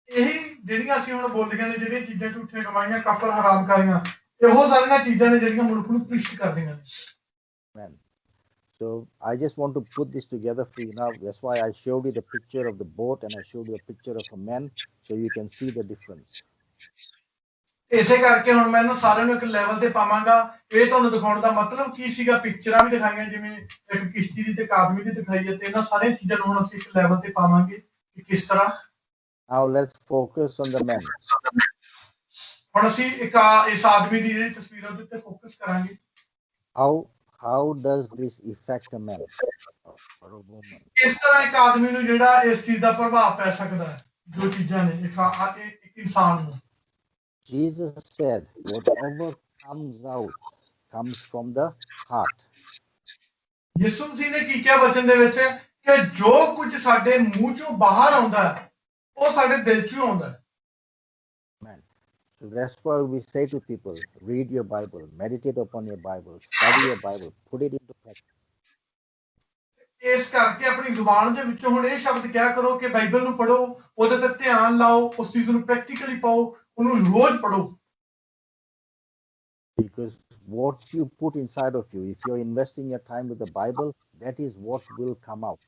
ਇਹੀ ਜਿਹੜੀਆਂ ਅਸੀਂ ਹੁਣ ਬੋਲੀਆਂ ਨੇ, ਜਿਹੜੀਆਂ ਚੀਜ਼ਾਂ ਝੂਠੀਆਂ ਗਵਾਹੀਆਂ, ਕਫਰ, ਹਰਾਮਕਾਰੀਆਂ, ਇਹੋ ਸਾਰੀਆਂ ਚੀਜ਼ਾਂ ਨੇ ਜਿਹੜੀਆਂ ਮਨੁੱਖ ਨੂੰ ਭ੍ਰਿਸ਼ਟ ਕਰਦੀਆਂ ਨੇ। So I just want to put this together for you now. That's why I showed you the picture of the boat and I showed you a picture of a man, so you can see the difference. ਇਸੇ ਕਰਕੇ ਹੁਣ ਮੈਂ ਇਹਨਾਂ ਸਾਰਿਆਂ ਨੂੰ ਇੱਕ level ਤੇ ਪਾਵਾਂਗਾ। ਇਹ ਤੁਹਾਨੂੰ ਦਿਖਾਉਣ ਦਾ ਮਤਲਬ ਕੀ ਸੀਗਾ, ਪਿਕਚਰਾਂ ਵੀ ਦਿਖਾਈਆਂ, ਜਿਵੇਂ ਇੱਕ ਕਿਸ਼ਤੀ ਦੀ ਤੇ ਇੱਕ ਆਦਮੀ ਦੀ ਦਿਖਾਈ ਹੈ, ਤੇ ਇਹਨਾਂ ਸਾਰੀਆਂ ਚੀਜ਼ਾਂ ਨੂੰ ਹੁਣ ਅਸੀਂ ਇੱਕ ਲੈਵਲ ਤੇ ਪਾਵਾਂਗੇ ਕਿ ਕਿਸ ਤਰ੍ਹਾਂ। Now let's focus on the man. ਹੁਣ ਅਸੀਂ ਇੱਕ ਇਸ ਆਦਮੀ ਦੀ ਜਿਹੜੀ ਤਸਵੀਰ ਉਹਦੇ ਉੱਤੇ ਫੋਕਸ ਕਰਾਂਗੇ। How does this affect a man or a woman? ਕਿਸ ਤਰ੍ਹਾਂ ਇੱਕ ਆਦਮੀ ਨੂੰ ਜਿਹੜਾ ਇਸ ਚੀਜ਼ ਦਾ ਪ੍ਰਭਾਵ ਪੈ ਸਕਦਾ ਹੈ, ਜੋ ਚੀਜ਼ਾਂ ਨੇ ਇੱਕ ਇਨਸਾਨ ਨੂੰ। Jesus said, whatever comes out comes from the heart. ਯਿਸੂ ਮਸੀਹ ਨੇ ਕੀ ਕਿਹਾ ਵਚਨ ਦੇ ਵਿੱਚ ਕਿ ਜੋ ਕੁਝ ਸਾਡੇ ਮੂੰਹ ਚੋਂ ਬਾਹਰ ਆਉਂਦਾ ਹੈ ਉਹ ਸਾਡੇ ਦਿਲ ਚੋਂ ਆਉਂਦਾ ਹੈ। Man. So that's why we say to people, read your Bible, meditate upon your Bible, study your Bible, put it into practice. ਇਸ ਕਰਕੇ ਆਪਣੀ ਜ਼ੁਬਾਨ ਦੇ ਵਿੱਚੋਂ ਹੁਣ ਇਹ ਸ਼ਬਦ ਕਿਹਾ ਕਰੋ ਕਿ ਬਾਈਬਲ ਨੂੰ ਪੜ੍ਹੋ, ਉਹਦੇ ਤੇ ਧਿਆਨ ਲਾਓ, ਉਸ ਚੀਜ਼ ਨੂੰ ਪ੍ਰੈਕਟੀਕਲੀ ਪਾਓ, ਉਹਨੂੰ ਰੋਜ਼ ਪੜ੍ਹੋ। Because what you put inside of you, if you're investing your time with the Bible, that is what will come out.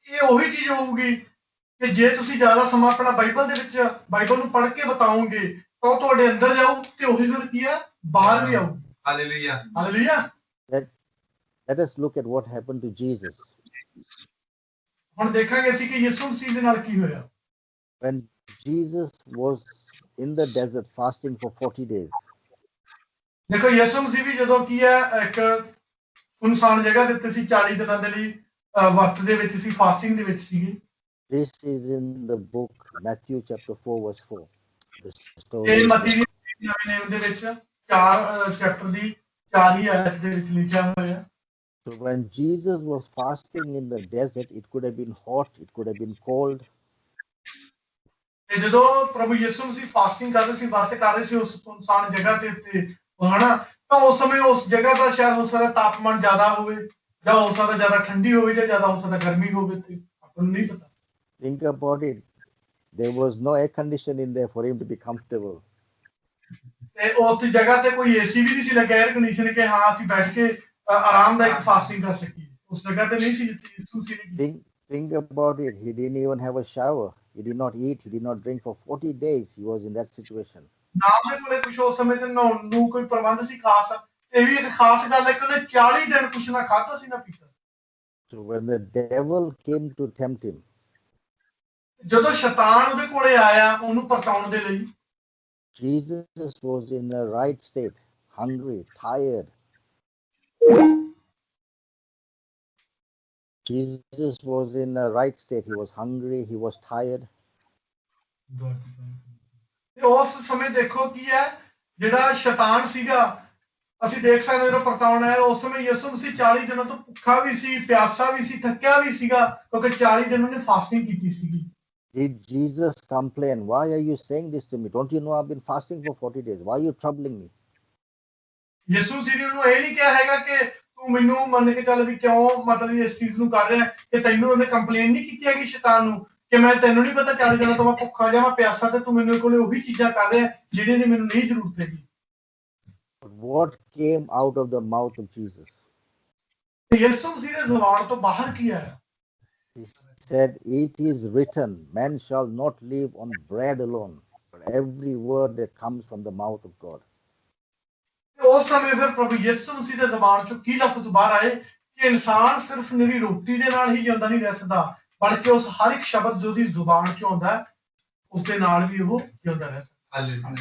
ਇਹ ਉਹੀ ਚੀਜ਼ ਹੋਊਗੀ ਕਿ ਜੇ ਤੁਸੀਂ ਜ਼ਿਆਦਾ ਸਮਾਂ ਆਪਣਾ ਬਾਈਬਲ ਦੇ ਵਿੱਚ ਬਾਈਬਲ ਨੂੰ ਪੜ੍ਹ ਕੇ ਬਤਾਓਗੇ ਤਾਂ ਉਹ ਤੁਹਾਡੇ ਅੰਦਰ ਜਾਊ ਤੇ ਉਹੀ ਫਿਰ ਕੀ ਹੈ ਬਾਹਰ ਵੀ ਆਊ। Hallelujah hallelujah. Let us look at what happened to Jesus. ਹੁਣ ਦੇਖਾਂਗੇ ਅਸੀਂ ਕਿ ਯਿਸੂ ਮਸੀਹ ਦੇ ਨਾਲ ਕੀ ਹੋਇਆ। When Jesus was in the desert fasting for 40 days. ਦੇਖੋ ਯਿਸੂ ਮਸੀਹ ਵੀ ਜਦੋਂ ਕੀ ਹੈ ਇੱਕ ਸੁਨਸਾਨ ਜਗ੍ਹਾ ਦੇ ਉੱਤੇ ਸੀ 40 ਦਿਨਾਂ ਦੇ ਲਈ ਵਕਤ ਦੇ ਵਿੱਚ ਸੀ, ਫਾਸਟਿੰਗ ਦੇ ਵਿੱਚ ਸੀਗੇ। This is in the book Matthew chapter 4 verse 4. ਇਹ ਮਤੀ ਦੀ ਨਵੇਂ ਨੇਮ ਦੇ ਵਿੱਚ 4 ਚੈਪਟਰ ਦੀ 4 ਹੀ ਆਇਤ ਦੇ ਵਿੱਚ ਲਿਖਿਆ ਹੋਇਆ। So when Jesus was fasting in the desert, it could have been hot, it could have been cold. ਤੇ ਜਦੋਂ ਪ੍ਰਭੂ ਯਿਸੂ ਮਸੀਹ ਫਾਸਟਿੰਗ ਕਰ ਰਹੇ ਸੀ, ਵਰਤ ਕਰ ਰਹੇ ਸੀ ਉਸ ਸੁਨਸਾਨ ਜਗ੍ਹਾ ਤੇ ਹਨਾ, ਤਾਂ ਉਸ ਸਮੇਂ ਉਸ ਜਗ੍ਹਾ ਦਾ ਸ਼ਾਇਦ ਹੋ ਸਕਦਾ ਤਾਪਮਾਨ ਜ਼ਿਆਦਾ ਹੋਵੇ ਜਾਂ ਹੋ ਸਕਦਾ ਜ਼ਿਆਦਾ ਠੰਡੀ ਹੋਵੇ ਜਾਂ ਜ਼ਿਆਦਾ ਹੋ ਸਕਦਾ ਗਰਮੀ ਹੋਵੇ, ਤੇ ਆਪਾਂ ਨੂੰ ਨਹੀਂ ਪਤਾ। Think about it. There was no air condition in there for him to be comfortable. ਤੇ ਉਸ ਜਗ੍ਹਾ ਤੇ ਕੋਈ ਏਸੀ ਵੀ ਨਹੀਂ ਸੀ ਲੱਗਿਆ, 에ਅਰ ਕੰਡੀਸ਼ਨ, ਕਿ ਹਾਂ ਅਸੀਂ ਬੈਠ ਕੇ ਆਰਾਮਦਾਇਕ ਫਾਸਟਿੰਗ ਕਰ ਸਕੀਏ। ਉਸ ਜਗ੍ਹਾ ਤੇ ਨਹੀਂ ਸੀ ਜਿੱਥੇ ਯਿਸੂ ਮਸੀਹ ਨੇ। Think about it. He didn't even have a shower. He did not eat. He did not drink for 40 days. He was in that situation. ਨਾ ਉਹਦੇ ਕੋਲੇ ਕੁਛ ਉਸ ਸਮੇਂ ਤੇ ਨਹਾਉਣ ਨੂੰ ਕੋਈ ਪ੍ਰਬੰਧ ਸੀ ਖਾਸ। ਇਹ ਵੀ ਇੱਕ ਖਾਸ ਗੱਲ ਹੈ ਕਿ ਉਹਨੇ 40 ਦਿਨ ਕੁਛ ਨਾ ਖਾਧਾ ਸੀ ਨਾ ਪੀਤਾ। So when the devil came to tempt him, ਜਦੋਂ ਸ਼ੈਤਾਨ ਉਹਦੇ ਕੋਲੇ ਆਇਆ ਉਹਨੂੰ ਪਰਤਾਉਣ ਦੇ ਲਈ, Jesus was in the right state, hungry, tired. Jesus was in the right state. He was hungry. He was tired. ਤੇ ਉਸ ਸਮੇਂ ਦੇਖੋ ਕੀ ਹੈ, ਜਿਹੜਾ ਸ਼ੈਤਾਨ ਸੀਗਾ, ਅਸੀਂ ਦੇਖ ਸਕਦੇ ਹਾਂ ਜਦੋਂ ਪਰਤਾਉਣ ਆਇਆ ਉਸ ਸਮੇਂ ਯਿਸੂ ਮਸੀਹ 40 ਦਿਨਾਂ ਤੋਂ ਭੁੱਖਾ ਵੀ ਸੀ, ਪਿਆਸਾ ਵੀ ਸੀ, ਥੱਕਿਆ ਵੀ ਸੀਗਾ, ਕਿਉਂਕਿ 40 ਦਿਨ ਉਹਨੇ ਫਾਸਟਿੰਗ ਕੀਤੀ ਸੀਗੀ। Did Jesus complain? Why are you saying this to me? Don't you know I've been fasting for 40 days? Why are you troubling me? ਯਿਸੂ ਮਸੀਹ ਨੇ ਉਹਨੂੰ ਇਹ ਨਹੀਂ ਕਿਹਾ ਹੈਗਾ ਕਿ ਤੂੰ ਮੈਨੂੰ ਮੰਨ ਕੇ ਚੱਲ ਵੀ ਕਿਉਂ ਮਤਲਬ ਇਸ ਚੀਜ਼ ਨੂੰ ਕਰ ਰਿਹਾ, ਕਿ ਤੈਨੂੰ ਉਹਨੇ ਕੰਪਲੇਨ ਨਹੀਂ ਕੀਤੀ ਹੈਗੀ ਸ਼ੈਤਾਨ ਨੂੰ ਕਿ ਮੈਂ ਤੈਨੂੰ ਨਹੀਂ ਪਤਾ 40 ਦਿਨਾਂ ਤੋਂ ਮੈਂ ਭੁੱਖਾ ਜਾਂ ਮੈਂ ਪਿਆਸਾ ਤੇ ਤੂੰ ਮੈਨੂੰ ਕੋਲੇ ਉਹੀ ਚੀਜ਼ਾਂ ਕਰ ਰਿਹਾ ਜਿਹੜੀਆਂ ਦੀ ਮੈਨੂੰ ਨਹੀਂ ਜ਼ਰੂਰਤ ਹੈਗੀ। What came out of the mouth of Jesus? ਯਿਸੂ ਮਸੀਹ ਦੇ ਜ਼ੁਬਾਨ ਤੋਂ ਬਾਹਰ ਕੀ ਆਇਆ? He said, it is written, man shall not live on bread alone, but every word that comes from the mouth of God. ਉਸ ਸਮੇਂ ਫਿਰ ਪ੍ਰਭੂ ਯਿਸੂ ਮਸੀਹ ਦੇ ਜ਼ੁਬਾਨ ਚੋਂ ਕੀ ਲਫ਼ਜ਼ ਬਾਹਰ ਆਏ ਕਿ ਇਨਸਾਨ ਸਿਰਫ ਨਿਰੀ ਰੋਟੀ ਦੇ ਨਾਲ ਹੀ ਜਿਉਂਦਾ ਨਹੀਂ ਰਹਿ ਸਕਦਾ, ਬਲਕਿ ਉਸ ਹਰ ਇੱਕ ਸ਼ਬਦ ਜੋ ਦੀ ਜ਼ੁਬਾਨ ਚੋਂ ਆਉਂਦਾ ਉਸ ਦੇ ਨਾਲ ਵੀ ਉਹ ਜਿਉਂਦਾ ਰਹਿ ਸਕਦਾ।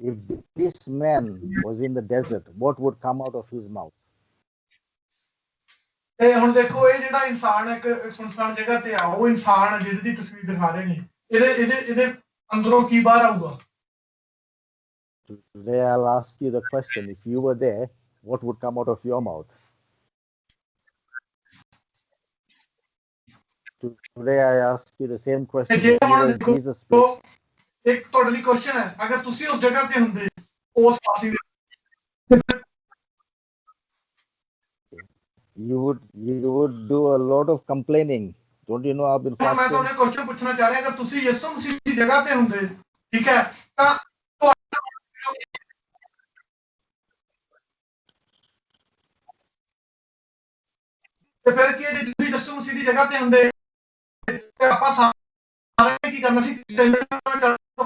If this man was in the desert, what would come out of his mouth? ਤੇ ਹੁਣ ਦੇਖੋ ਇਹ ਜਿਹੜਾ ਇਨਸਾਨ ਇੱਕ ਸੁਨਸਾਨ ਜਗ੍ਹਾ ਤੇ ਆ, ਉਹ ਇਨਸਾਨ ਜਿਹਦੀ ਦੀ ਤਸਵੀਰ ਦਿਖਾ ਰਹੇ ਨੇ, ਇਹਦੇ ਅੰਦਰੋਂ ਕੀ ਬਾਹਰ ਆਊਗਾ? Today I'll ask you the question, if you were there, what would come out of your mouth? Today I ask you the same question. ਜੇ If you were in Jesus' place, ਇੱਕ ਤੁਹਾਡੇ ਲਈ ਕੁਐਸਚਨ ਹੈ, ਅਗਰ ਤੁਸੀਂ ਉਸ ਜਗ੍ਹਾ ਤੇ ਹੁੰਦੇ ਉਸ ਫਾਸੀ you would do a lot of complaining. Don't you know I've been ਮੈਂ fasting? ਤੁਹਾਨੂੰ ਕੁਐਸਚਨ ਪੁੱਛਣਾ ਚਾਹ ਰਿਹਾ, ਅਗਰ ਤੁਸੀਂ ਯਿਸੂ ਮਸੀਹ ਦੀ ਜਗ੍ਹਾ ਤੇ ਹੁੰਦੇ, ਠੀਕ ਹੈ, ਤਾਂ ਤੇ ਫਿਰ ਕੀ ਜੇ ਤੁਸੀਂ ਯਿਸੂ ਮਸੀਹ ਦੀ ਜਗ੍ਹਾ ਤੇ ਹੁੰਦੇ ਤੇ ਆਪਾਂ ਸਾਰੇ ਕੀ ਕਰਨਾ ਸੀ?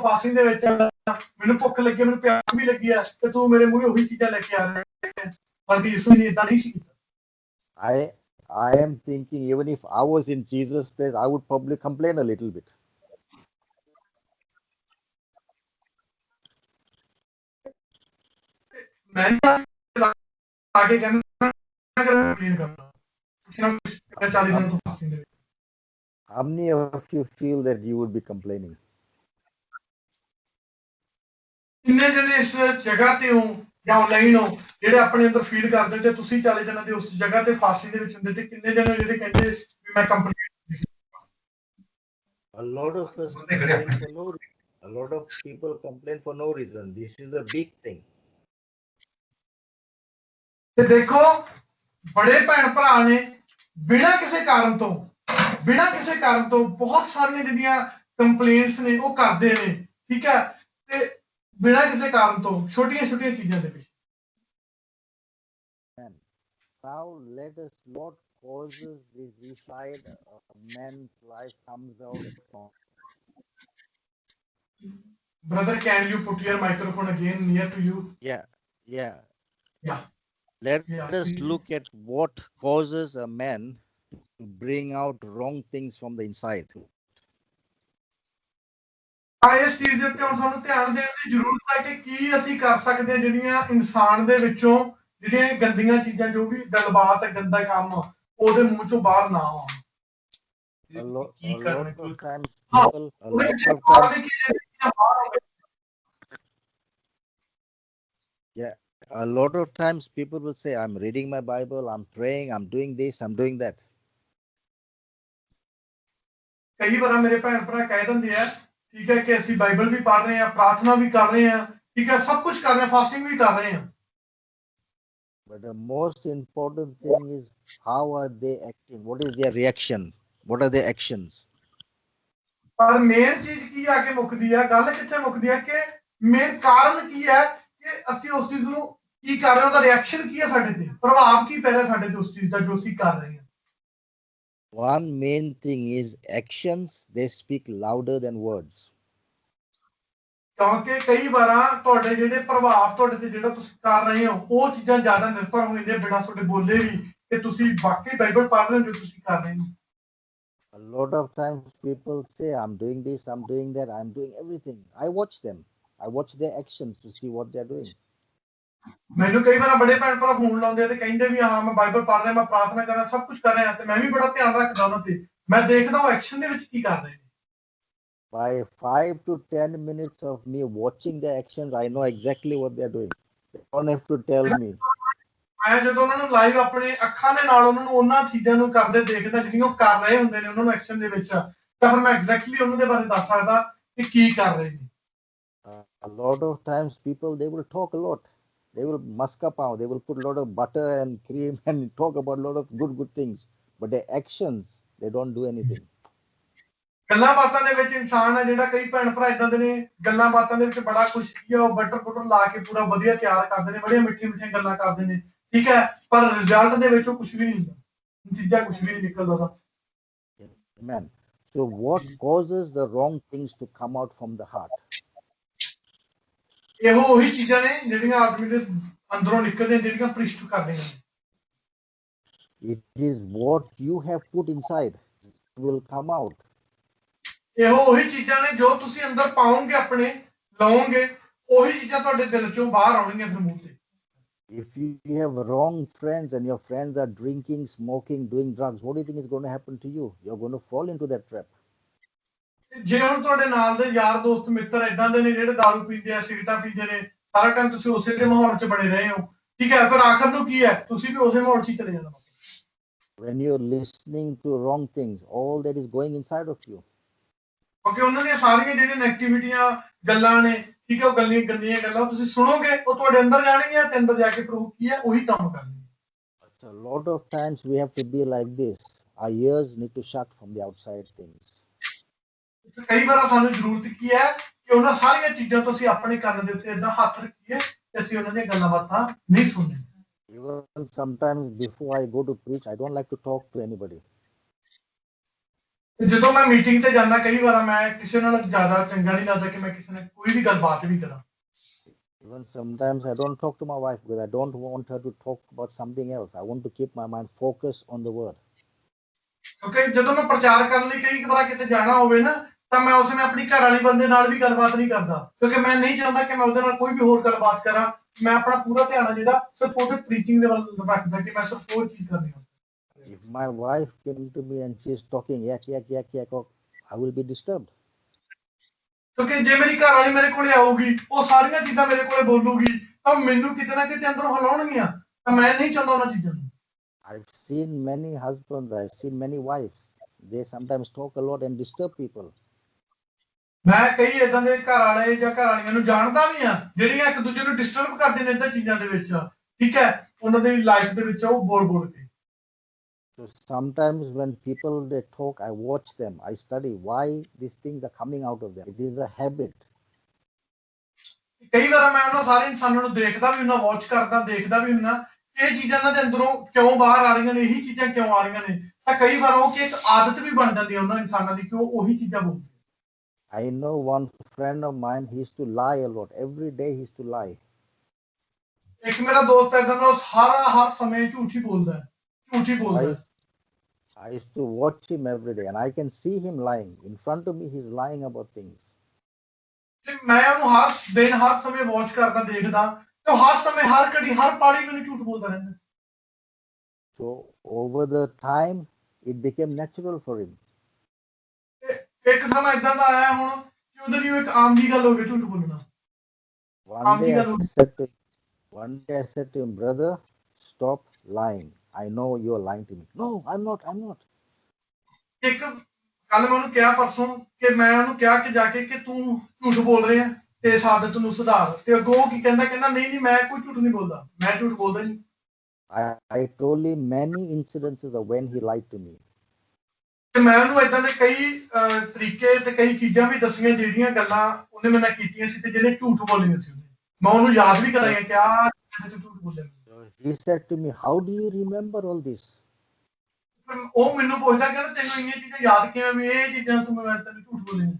ਫਾਸਟਿੰਗ ਦੇ ਵਿੱਚ ਮੈਨੂੰ ਭੁੱਖ ਲੱਗੀ, ਮੈਨੂੰ ਪਿਆਸ ਵੀ ਲੱਗੀ ਹੈ, ਤੇ ਤੂੰ ਮੇਰੇ ਮੂਹਰੇ ਉਹੀ ਚੀਜ਼ਾਂ ਲੈ ਕੇ ਆ ਰਿਹਾ, ਪਰ ਯਿਸੂ ਨੇ ਇਦਾਂ ਨਹੀਂ ਸੀ ਕੀਤਾ। I am thinking, even if I was in Jesus' place, I would probably complain a little bit. ਮੈਂ ਆਗੇ ਕਹਿੰਦਾ ਕੰਪਲੇਨ ਕਰਦਾ ਕਿਸੇ ਨਾਲ 40 ਦਿਨ ਤੋਂ ਫਾਸਟਿੰਗ ਦੇ ਵਿੱਚ। How many of you feel that you would be complaining? ਕਿੰਨੇ ਜਣੇ ਇਸ ਜਗ੍ਹਾ ਤੇ ਹੋ ਜਾਂ ਆਨਲਾਈਨ ਹੋ ਜਿਹੜੇ ਆਪਣੇ ਅੰਦਰ ਫੀਲ ਕਰਦੇ ਤੇ ਤੁਸੀਂ 40 ਦਿਨਾਂ ਦੇ ਉਸ ਜਗ੍ਹਾ ਤੇ ਫਾਸੀ ਦੇ ਵਿੱਚ ਹੁੰਦੇ ਤੇ ਕਿੰਨੇ ਜਣੇ ਜਿਹੜੇ ਕਹਿੰਦੇ ਵੀ ਮੈਂ complete A lot of us complain for no reason. A lot of people complain for no reason. This is a big thing. ਤੇ ਦੇਖੋ ਬੜੇ ਭੈਣ ਭਰਾ ਨੇ ਬਿਨਾਂ ਕਿਸੇ ਕਾਰਨ ਤੋਂ ਬਹੁਤ ਸਾਰੀਆਂ ਜਿਹੜੀਆਂ ਕੰਪਲੇਂਟਸ ਨੇ ਉਹ ਕਰਦੇ ਨੇ ਠੀਕ ਹੈ ਤੇ ਬਿਨਾਂ ਕਿਸੇ ਕਾਰਨ ਤੋਂ ਛੋਟੀਆਂ ਚੀਜ਼ਾਂ ਦੇ ਵਿੱਚ Now let us what causes this suicide of man's life comes out from. Brother, can you put your microphone again near to you? Yeah. Let us look at what causes a man to bring out wrong things from the inside. ਇਸ ਚੀਜ਼ ਦੇ ਉੱਤੇ ਹੁਣ ਸਾਨੂੰ ਧਿਆਨ ਦੇਣ ਦੀ ਜ਼ਰੂਰਤ ਹੈ ਕਿ ਕੀ ਅਸੀਂ ਕਰ ਸਕਦੇ ਹਾਂ ਜਿਹੜੀਆਂ ਇਨਸਾਨ ਦੇ ਵਿੱਚੋਂ ਜਿਹੜੀਆਂ ਗੰਦੀਆਂ ਚੀਜ਼ਾਂ ਜੋ ਵੀ ਗੱਲਬਾਤ ਹੈ ਗੰਦਾ ਕੰਮ ਉਹਦੇ ਮੂੰਹ ਚੋਂ ਬਾਹਰ ਨਾ ਆਉਣ A lot of times people will say, I'm reading my Bible, I'm praying, I'm doing this, I'm doing that. ਕਈ ਵਾਰ ਮੇਰੇ ਭੈਣ ਭਰਾ ਕਹਿ ਦਿੰਦੇ ਆ ਠੀਕ ਹੈ ਕਿ ਅਸੀਂ ਬਾਈਬਲ ਵੀ ਪੜ੍ਹ ਰਹੇ ਹਾਂ ਪ੍ਰਾਰਥਨਾ ਵੀ ਕਰ ਰਹੇ ਹਾਂ ਠੀਕ ਹੈ ਸਭ ਕੁਝ ਕਰ ਰਹੇ ਹਾਂ ਫਾਸਟਿੰਗ ਵੀ ਕਰ ਰਹੇ ਹਾਂ But the most important thing is how are they acting? What is their reaction? What are their actions? ਪਰ ਮੇਨ ਚੀਜ਼ ਕੀ ਆ ਕੇ ਮੁੱਕਦੀ ਆ ਗੱਲ ਕਿੱਥੇ ਮੁੱਕਦੀ ਆ ਕਿ ਮੇਨ ਕਾਰਨ ਕੀ ਹੈ ਕਿ ਅਸੀਂ ਉਸ ਚੀਜ਼ ਨੂੰ ਕੀ ਕਰ ਰਹੇ ਹਾਂ ਉਹਦਾ ਰਿਐਕਸ਼ਨ ਕੀ ਹੈ ਸਾਡੇ ਤੇ ਪ੍ਰਭਾਵ ਕੀ ਪੈ ਰਿਹਾ ਸਾਡੇ ਤੇ ਉਸ ਚੀਜ਼ ਦਾ ਜੋ ਅਸੀਂ ਕਰ ਰਹੇ ਹਾਂ One main thing is actions, they speak louder than words. ਕਿਉਂਕਿ ਕਈ ਵਾਰਾਂ ਤੁਹਾਡੇ ਜਿਹੜੇ ਪ੍ਰਭਾਵ ਤੁਹਾਡੇ ਤੇ ਜਿਹੜਾ ਤੁਸੀਂ ਕਰ ਰਹੇ ਹੋ ਉਹ ਚੀਜ਼ਾਂ ਜ਼ਿਆਦਾ ਨਿਰਭਰ ਹੋ ਜਾਂਦੀਆਂ ਬਿਨਾਂ ਤੁਹਾਡੇ ਬੋਲੇ ਵੀ ਕਿ ਤੁਸੀਂ ਵਾਕਈ ਬਾਈਬਲ ਪੜ੍ਹ ਰਹੇ ਹੋ ਜੋ ਤੁਸੀਂ ਕਰ ਰਹੇ ਹੋ A lot of times people say, I'm doing this, I'm doing that, I'm doing everything. I watch them. I watch their actions to see what they're doing. ਮੈਨੂੰ ਕਈ ਵਾਰ ਬੜੇ ਭੈਣ ਭਰਾ ਫੋਨ ਲਾਉਂਦੇ ਤੇ ਕਹਿੰਦੇ ਵੀ ਹਾਂ ਮੈਂ ਬਾਈਬਲ ਪੜ੍ਹ ਰਿਹਾ ਮੈਂ ਪ੍ਰਾਰਥਨਾ ਕਰ ਰਿਹਾ ਸਭ ਕੁਝ ਕਰ ਰਿਹਾ ਤੇ ਮੈਂ ਵੀ ਬੜਾ ਧਿਆਨ ਰੱਖਦਾ ਉਹਨਾਂ ਤੇ ਮੈਂ ਦੇਖਦਾ ਉਹ ਐਕਸ਼ਨ ਦੇ ਵਿੱਚ ਕੀ ਕਰ ਰਹੇ ਨੇ By 5 to 10 minutes of me watching their actions, I know exactly what they're doing. They don't have to tell me. ਮੈਂ ਜਦੋਂ ਉਹਨਾਂ ਨੂੰ ਲਾਈਵ ਆਪਣੇ ਅੱਖਾਂ ਦੇ ਨਾਲ ਉਹਨਾਂ ਨੂੰ ਉਹਨਾਂ ਚੀਜ਼ਾਂ ਨੂੰ ਕਰਦੇ ਦੇਖਦਾ ਜਿਹੜੀਆਂ ਉਹ ਕਰ ਰਹੇ ਹੁੰਦੇ ਨੇ ਉਹਨਾਂ ਨੂੰ ਐਕਸ਼ਨ ਦੇ ਵਿੱਚ ਤਾਂ ਫਿਰ ਮੈਂ ਐਗਜ਼ੈਕਟਲੀ ਉਹਨਾਂ ਦੇ ਬਾਰੇ ਦੱਸ ਸਕਦਾ ਕਿ ਕੀ ਕਰ ਰਹੇ ਨੇ A lot of times people, they will talk a lot. They will musk up out. They will put a lot of butter and cream and talk about a lot of good things. But their actions, they don't do anything. ਗੱਲਾਂ ਬਾਤਾਂ ਦੇ ਵਿੱਚ ਇਨਸਾਨ ਹੈ ਜਿਹੜਾ ਕਈ ਭੈਣ ਭਰਾ ਇਦਾਂ ਦੇ ਨੇ ਗੱਲਾਂ ਬਾਤਾਂ ਦੇ ਵਿੱਚ ਬੜਾ ਕੁਝ ਕੀ ਆ ਉਹ ਬਟਰ ਲਾ ਕੇ ਪੂਰਾ ਵਧੀਆ ਤਿਆਰ ਕਰਦੇ ਨੇ ਬੜੀਆਂ ਮਿੱਠੀਆਂ ਗੱਲਾਂ ਕਰਦੇ ਨੇ ਠੀਕ ਹੈ ਪਰ ਰਿਜ਼ਲਟ ਦੇ ਵਿੱਚ ਉਹ ਕੁਝ ਵੀ ਨਹੀਂ ਹੁੰਦਾ ਚੀਜ਼ਾਂ ਕੁਝ ਵੀ ਨਹੀਂ ਨਿਕਲਦਾ ਉਹਦਾ Amen. So what causes the wrong things to come out from the heart? ਇਹੋ ਉਹੀ ਚੀਜ਼ਾਂ ਨੇ ਜਿਹੜੀਆਂ ਆਦਮੀ ਦੇ ਅੰਦਰੋਂ ਨਿਕਲਦੀਆਂ ਜਿਹੜੀਆਂ ਪ੍ਰਿਸ਼ਟ ਕਰਦੀਆਂ ਨੇ It is what you have put inside will come out. ਇਹੋ ਉਹੀ ਚੀਜ਼ਾਂ ਨੇ ਜੋ ਤੁਸੀਂ ਅੰਦਰ ਪਾਓਗੇ ਆਪਣੇ ਲਾਓਗੇ ਉਹੀ ਚੀਜ਼ਾਂ ਤੁਹਾਡੇ ਦਿਲ ਚੋਂ ਬਾਹਰ ਆਉਣਗੀਆਂ ਫਿਰ ਮੂੰਹ ਤੇ If you have wrong friends and your friends are drinking, smoking, doing drugs, what do you think is going to happen to you? You're going to fall into that trap. ਜੇ ਹੁਣ ਤੁਹਾਡੇ ਨਾਲ ਦੇ ਯਾਰ ਦੋਸਤ ਮਿੱਤਰ ਇਦਾਂ ਦੇ ਨੇ ਜਿਹੜੇ ਦਾਰੂ ਪੀਂਦੇ ਆ ਸਿਗਰਟਾਂ ਪੀਂਦੇ ਨੇ ਸਾਰਾ ਟਾਈਮ ਤੁਸੀਂ ਉਸੇ ਦੇ ਮਾਹੌਲ 'ਚ ਬਣੇ ਰਹੇ ਹੋ ਠੀਕ ਹੈ ਫਿਰ ਆਖਰ ਨੂੰ ਕੀ ਹੈ ਤੁਸੀਂ ਵੀ ਉਸੇ ਮਾਹੌਲ 'ਚ ਹੀ ਚਲੇ ਜਾਣਾ When you're listening to wrong things, all that is going inside of you. ਕਿਉਂਕਿ ਉਹਨਾਂ ਦੀਆਂ ਸਾਰੀਆਂ ਜਿਹੜੀਆਂ ਨੈਗੇਟਿਵਿਟੀਆਂ ਗੱਲਾਂ ਨੇ ਠੀਕ ਹੈ ਉਹ ਗੰਦੀਆਂ ਗੱਲਾਂ ਤੁਸੀਂ ਸੁਣੋਗੇ ਉਹ ਤੁਹਾਡੇ ਅੰਦਰ ਜਾਣਗੀਆਂ ਤੇ ਅੰਦਰ ਜਾ ਕੇ ਪ੍ਰੂਫ ਕੀ ਹੈ ਉਹੀ ਕੰਮ ਕਰਨਗੇ So a lot of times we have to be like this. Our ears need to shut from the outside things. ਕਈ ਵਾਰ ਸਾਨੂੰ ਜ਼ਰੂਰਤ ਕੀ ਹੈ ਕਿ ਉਹਨਾਂ ਸਾਰੀਆਂ ਚੀਜ਼ਾਂ ਤੋਂ ਅਸੀਂ ਆਪਣੇ ਕੰਨ ਦੇ ਉੱਤੇ ਏਦਾਂ ਹੱਥ ਰੱਖੀਏ ਤੇ ਅਸੀਂ ਉਹਨਾਂ ਦੀਆਂ ਗੱਲਾਂ ਬਾਤਾਂ ਨਹੀਂ ਸੁਣੀਏ Even sometimes before I go to preach, I don't like to talk to anybody. ਜਦੋਂ ਮੈਂ ਮੀਟਿੰਗ ਤੇ ਜਾਂਦਾ ਕਈ ਵਾਰ ਮੈਂ ਕਿਸੇ ਨਾਲ ਜ਼ਿਆਦਾ ਚੰਗਾ ਨਹੀਂ ਲੱਗਦਾ ਕਿ ਮੈਂ ਕਿਸੇ ਨਾਲ ਕੋਈ ਵੀ ਗੱਲਬਾਤ ਵੀ ਕਰਾਂ Even sometimes I don't talk to my wife because I don't want her to talk about something else. I want to keep my mind focused on the word. ਕਿਉਂਕਿ ਜਦੋਂ ਮੈਂ ਪ੍ਰਚਾਰ ਕਰਨ ਲਈ ਕਈ ਵਾਰ ਕਿਤੇ ਜਾਣਾ ਹੋਵੇ ਨਾ ਤਾਂ ਮੈਂ ਉਸ ਸਮੇਂ ਆਪਣੀ ਘਰ ਵਾਲੀ ਬੰਦੇ ਨਾਲ ਵੀ ਗੱਲਬਾਤ ਨਹੀਂ ਕਰਦਾ ਕਿਉਂਕਿ ਮੈਂ ਨਹੀਂ ਚਾਹੁੰਦਾ ਕਿ ਮੈਂ ਉਹਦੇ ਨਾਲ ਕੋਈ ਵੀ ਹੋਰ ਗੱਲਬਾਤ ਕਰਾਂ ਮੈਂ ਆਪਣਾ ਪੂਰਾ ਧਿਆਨ ਜਿਹੜਾ ਸਿਰਫ ਉਹਦੇ ਪ੍ਰੀਚਿੰਗ ਦੇ ਵੱਲ ਰੱਖਦਾ ਕਿ ਮੈਂ ਸਿਰਫ ਉਹ ਚੀਜ਼ ਕਰਨੀ ਹੈ If my wife came to me and she's talking yak, I will be disturbed. ਕਿਉਂਕਿ ਜੇ ਮੇਰੀ ਘਰ ਵਾਲੀ ਮੇਰੇ ਕੋਲੇ ਆਊਗੀ, ਉਹ ਸਾਰੀਆਂ ਚੀਜ਼ਾਂ ਮੇਰੇ ਕੋਲੇ ਬੋਲੂਗੀ, ਤਾਂ ਮੈਨੂੰ ਕਿਤੇ ਨਾ ਕਿਤੇ ਅੰਦਰੋਂ ਹਿਲਾਉਣਗੀਆਂ, ਤਾਂ ਮੈਂ ਨਹੀਂ ਚਾਹੁੰਦਾ ਉਹਨਾਂ ਚੀਜ਼ਾਂ ਨੂੰ। I've seen many husbands, I've seen many wives. They sometimes talk a lot and disturb people. ਮੈਂ ਕਈ ਏਦਾਂ ਦੇ ਘਰ ਵਾਲੇ ਜਾਂ ਘਰ ਵਾਲੀਆਂ ਨੂੰ ਜਾਣਦਾ ਵੀ ਆ, ਜਿਹੜੀਆਂ ਇੱਕ ਦੂਜੇ ਨੂੰ ਡਿਸਟਰਬ ਕਰਦੇ ਨੇ ਏਦਾਂ ਚੀਜ਼ਾਂ ਦੇ ਵਿੱਚ, ਠੀਕ ਹੈ, ਉਹਨਾਂ ਦੀ ਲਾਈਫ ਦੇ ਵਿੱਚ ਉਹ ਬੋਲ ਕੇ। So sometimes when people they talk, I watch them, I study why these things are coming out of them. It is a habit. ਕਈ ਵਾਰ ਮੈਂ ਉਹਨਾਂ ਸਾਰੇ ਇਨਸਾਨਾਂ ਨੂੰ ਦੇਖਦਾ ਵੀ ਹੁੰਨਾ, ਵਾਚ ਕਰਦਾ, ਦੇਖਦਾ ਵੀ ਹੁੰਨਾ ਕਿ ਇਹ ਚੀਜ਼ਾਂ ਇਹਨਾਂ ਦੇ ਅੰਦਰੋਂ ਕਿਉਂ ਬਾਹਰ ਆ ਰਹੀਆਂ ਨੇ, ਇਹੀ ਚੀਜ਼ਾਂ ਕਿਉਂ ਆ ਰਹੀਆਂ ਨੇ, ਤਾਂ ਕਈ ਵਾਰ ਉਹ ਕਿ ਇੱਕ ਆਦਤ ਵੀ ਬਣ ਜਾਂਦੀ ਹੈ ਉਹਨਾਂ ਇਨਸਾਨਾਂ ਦੀ ਕਿ ਉਹ ਉਹੀ ਚੀਜ਼ਾਂ ਬੋਲਦੇ। I know one friend of mine, he used to lie a lot. Every day he used to lie. ਇੱਕ ਮੇਰਾ ਦੋਸਤ ਏਦਾਂ ਦਾ, ਉਹ ਹਰ ਸਮੇਂ ਝੂਠ ਹੀ ਬੋਲਦਾ ਹੈ, ਝੂਠ ਹੀ ਬੋਲਦਾ ਹੈ। I used to watch him every day and I can see him lying. In front of me, he's lying about things. ਤੇ ਮੈਂ ਉਹਨੂੰ ਹਰ ਦਿਨ ਹਰ ਸਮੇਂ ਵਾਚ ਕਰਦਾ, ਦੇਖਦਾ, ਤੇ ਉਹ ਹਰ ਸਮੇਂ ਹਰ ਘੜੀ ਹਰ ਪਾਲੀ ਮੈਨੂੰ ਝੂਠ ਬੋਲਦਾ ਰਹਿੰਦਾ। So over the time, it became natural for him. ਇੱਕ ਸਮਾਂ ਏਦਾਂ ਦਾ ਆਇਆ ਹੁਣ ਕਿ ਉਹਦੇ ਲਈ ਇੱਕ ਆਮ ਦੀ ਗੱਲ ਹੋ ਗਈ ਝੂਠ ਬੋਲਣਾ। One day I said to him, brother, stop lying. I know you're lying to me. No, I'm not. ਇੱਕ ਕੱਲ ਮੈਂ ਉਹਨੂੰ ਕਿਹਾ ਪਰਸੋਂ ਕਿ ਮੈਂ ਉਹਨੂੰ ਕਿਹਾ ਕਿ ਜਾ ਕੇ ਕਿ ਤੂੰ ਝੂਠ ਬੋਲ ਰਿਹਾ ਤੇ ਇਸ ਆਦਤ ਨੂੰ ਸੁਧਾਰ, ਤੇ ਅੱਗੋਂ ਉਹ ਕੀ ਕਹਿੰਦਾ ਨਹੀਂ ਮੈਂ ਕੋਈ ਝੂਠ ਨਹੀਂ ਬੋਲਦਾ, ਮੈਂ ਝੂਠ ਬੋਲਦਾ ਨਹੀਂ। I told him many incidences of when he lied to me. ਤੇ ਮੈਂ ਉਹਨੂੰ ਏਦਾਂ ਦੇ ਕਈ ਤਰੀਕੇ ਤੇ ਕਈ ਚੀਜ਼ਾਂ ਵੀ ਦੱਸੀਆਂ ਜਿਹੜੀਆਂ ਗੱਲਾਂ ਉਹਨੇ ਮੇਰੇ ਨਾਲ ਕੀਤੀਆਂ ਸੀ ਤੇ ਜਿਹਨੇ ਝੂਠ ਬੋਲੀਆਂ ਸੀ। ਮੈਂ ਉਹਨੂੰ ਯਾਦ ਵੀ ਕਰਾਇਆ ਕਿ ਆਹ ਝੂਠ ਬੋਲਿਆ। He said to me, how do you remember all this? ਉਹ ਮੈਨੂੰ ਪੁੱਛਦਾ ਕਿ ਤੈਨੂੰ ਇੰਨੀਆਂ ਚੀਜ਼ਾਂ ਯਾਦ ਕਿਵੇਂ ਵੀ ਇਹ ਚੀਜ਼ਾਂ ਤੂੰ ਮੈਂ ਤੈਨੂੰ ਝੂਠ ਬੋਲੀਆਂ।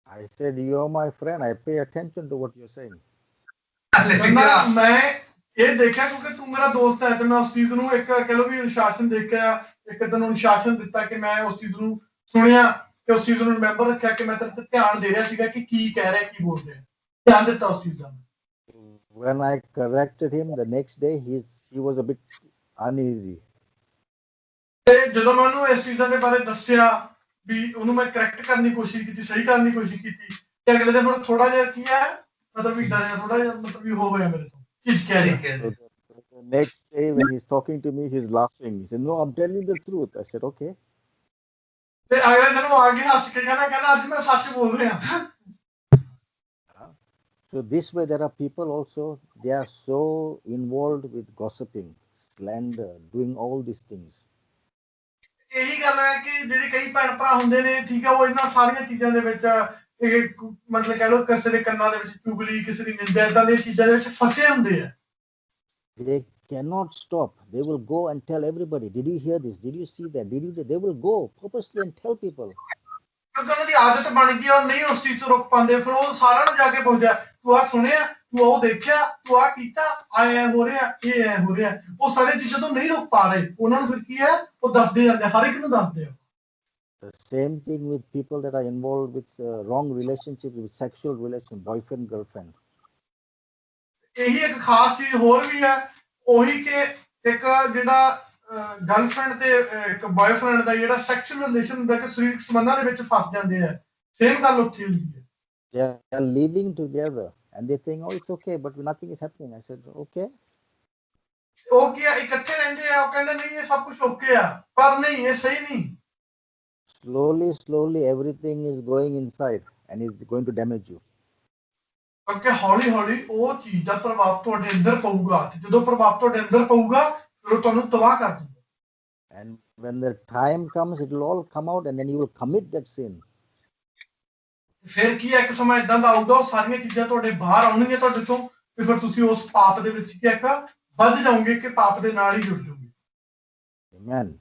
I said, you're my friend. I pay attention to what you're saying. ਮੈਂ ਇਹ ਦੇਖਿਆ ਕਿਉਂਕਿ ਤੂੰ ਮੇਰਾ ਦੋਸਤ ਹੈ ਤੇ ਮੈਂ ਉਸ ਚੀਜ਼ ਨੂੰ ਇੱਕ ਕਹਿ ਲਓ ਵੀ ਅਨੁਸ਼ਾਸਨ ਦੇਖਿਆ, ਇੱਕ ਤੈਨੂੰ ਅਨੁਸ਼ਾਸਨ ਦਿੱਤਾ ਕਿ ਮੈਂ ਉਸ ਚੀਜ਼ ਨੂੰ ਸੁਣਿਆ ਤੇ ਉਸ ਚੀਜ਼ ਨੂੰ ਰਿਮੈਂਬਰ ਰੱਖਿਆ ਕਿ ਮੈਂ ਤੇਰੇ ਤੇ ਧਿਆਨ ਦੇ ਰਿਹਾ ਸੀਗਾ ਕਿ ਕੀ ਕਹਿ ਰਿਹਾ, ਕੀ ਬੋਲ ਰਿਹਾ, ਧਿਆਨ ਦਿੱਤਾ ਉਸ ਚੀਜ਼ ਦਾ। When I corrected him the next day, he was a bit uneasy. ਤੇ ਜਦੋਂ ਮੈਂ ਉਹਨੂੰ ਇਸ ਚੀਜ਼ਾਂ ਦੇ ਬਾਰੇ ਦੱਸਿਆ ਵੀ ਉਹਨੂੰ ਮੈਂ ਕਰੈਕਟ ਕਰਨ ਦੀ ਕੋਸ਼ਿਸ਼ ਕੀਤੀ, ਸਹੀ ਕਰਨ ਦੀ ਕੋਸ਼ਿਸ਼ ਕੀਤੀ, ਤੇ ਅਗਲੇ ਦਿਨ ਹੁਣ ਥੋੜਾ ਜਿਹਾ ਕੀ ਹੈ ਮਤਲਬ ਵੀ ਡਰਿਆ, ਥੋੜਾ ਜਿਹਾ ਮਤਲਬ ਵੀ ਹੋ ਗਿਆ ਮੇਰੇ ਤੋਂ। So the next day when he's talking to me, he's laughing. He said, no, I'm telling the truth. I said, okay. ਤੇ ਅਗਲੇ ਦਿਨ ਉਹ ਆ ਕੇ ਹੱਸ ਕੇ ਕਹਿੰਦਾ ਅੱਜ ਮੈਂ ਸੱਚ ਬੋਲ ਰਿਹਾ। So this way there are people also, they are so involved with gossiping, slander, doing all these things. ਇਹੀ ਗੱਲ ਹੈ ਕਿ ਜਿਹੜੇ ਕਈ ਭੈਣ ਭਰਾ ਹੁੰਦੇ ਨੇ, ਠੀਕ ਹੈ, ਉਹ ਇਹਨਾਂ ਸਾਰੀਆਂ ਚੀਜ਼ਾਂ ਦੇ ਵਿੱਚ ਇਹ ਮਤਲਬ ਕਹਿ ਲਓ ਕਿਸੇ ਦੇ ਕੰਨਾਂ ਦੇ ਵਿੱਚ ਚੁਗਲੀ, ਕਿਸੇ ਦੀ ਨਿੰਦਿਆ, ਏਦਾਂ ਦੀਆਂ ਚੀਜ਼ਾਂ ਦੇ ਵਿੱਚ ਫਸੇ ਹੁੰਦੇ ਆ। They cannot stop. They will go and tell everybody, did you hear this? Did you see that? They will go purposely and tell people. ਕਿਉਂਕਿ ਉਹਨਾਂ ਦੀ ਆਦਤ ਬਣ ਗਈ ਔਰ ਨਹੀਂ ਉਸ ਚੀਜ਼ ਤੋਂ ਰੁਕ ਪਾਉਂਦੇ, ਫਿਰ ਉਹ ਸਾਰਿਆਂ ਨੂੰ ਜਾ ਕੇ ਪੁੱਛਦਾ ਤੂੰ ਆਹ ਸੁਣਿਆ, ਤੂੰ ਉਹ ਦੇਖਿਆ, ਤੂੰ ਆਹ ਕੀਤਾ, ਐ ਹੋ ਰਿਹਾ, ਇਹ ਐ ਹੋ ਰਿਹਾ। ਉਹ ਸਾਰੇ ਚੀਜ਼ਾਂ ਤੋਂ ਨਹੀਂ ਰੁਕ ਪਾ ਰਹੇ, ਉਹਨਾਂ ਨੂੰ ਫਿਰ ਕੀ ਹੈ ਉਹ ਦੱਸਦੇ ਜਾਂਦੇ, ਹਰ ਇੱਕ ਨੂੰ ਦੱਸਦੇ ਆ। The same thing with people that are involved with wrong relationships, with sexual relation, boyfriend, girlfriend. ਇਹੀ ਇੱਕ ਖਾਸ ਚੀਜ਼ ਹੋਰ ਵੀ ਹੈ, ਉਹੀ ਕਿ ਇੱਕ ਜਿਹੜਾ ਗਰਲਫ੍ਰੈਂਡ ਤੇ ਇੱਕ ਬॉयਫ੍ਰੈਂਡ ਦਾ ਜਿਹੜਾ ਸੈਕਸ਼ੂਅਲ ਰਿਲੇਸ਼ਨ ਹੁੰਦਾ ਕਿ ਸਰੀਰਕ ਸੰਬੰਧਾਂ ਦੇ ਵਿੱਚ ਫਸ ਜਾਂਦੇ ਆ, ਸੇਮ ਗੱਲ ਉੱਥੇ ਹੁੰਦੀ ਹੈ। They are living together and they think, oh, it's okay, but nothing is happening. I said, okay. ਉਹ ਕੀ ਆ, ਇਕੱਠੇ ਰਹਿੰਦੇ ਆ, ਉਹ ਕਹਿੰਦੇ ਨਹੀਂ ਇਹ ਸਭ ਕੁਝ ਓਕੇ ਆ, ਪਰ ਨਹੀਂ, ਇਹ ਸਹੀ ਨਹੀਂ। Slowly, everything is going inside and is going to damage you. ਕਿਉਂਕਿ ਹੌਲੀ ਹੌਲੀ ਉਹ ਚੀਜ਼ ਦਾ ਪ੍ਰਭਾਵ ਤੁਹਾਡੇ ਅੰਦਰ ਪਊਗਾ, ਤੇ ਜਦੋਂ ਪ੍ਰਭਾਵ ਤੁਹਾਡੇ ਅੰਦਰ ਪਊਗਾ ਫਿਰ ਉਹ ਤੁਹਾਨੂੰ ਤਬਾਹ ਕਰ ਦਿੰਦਾ। And when the time comes, it will all come out and then you will commit that sin. ਫਿਰ ਕੀ ਇੱਕ ਸਮਾਂ ਇਦਾਂ ਦਾ ਆਊਗਾ, ਉਹ ਸਾਰੀਆਂ ਚੀਜ਼ਾਂ ਤੁਹਾਡੇ ਬਾਹਰ ਆਉਣਗੀਆਂ ਤੁਹਾਡੇ ਤੋਂ, ਤੇ ਫਿਰ ਤੁਸੀਂ ਉਸ ਪਾਪ ਦੇ ਵਿੱਚ ਕੀ ਇੱਕ ਵੱਧ ਜਾਓਗੇ ਕਿ ਪਾਪ ਦੇ ਨਾਲ ਹੀ ਜੁੜ ਜਾਓਗੇ। Amen.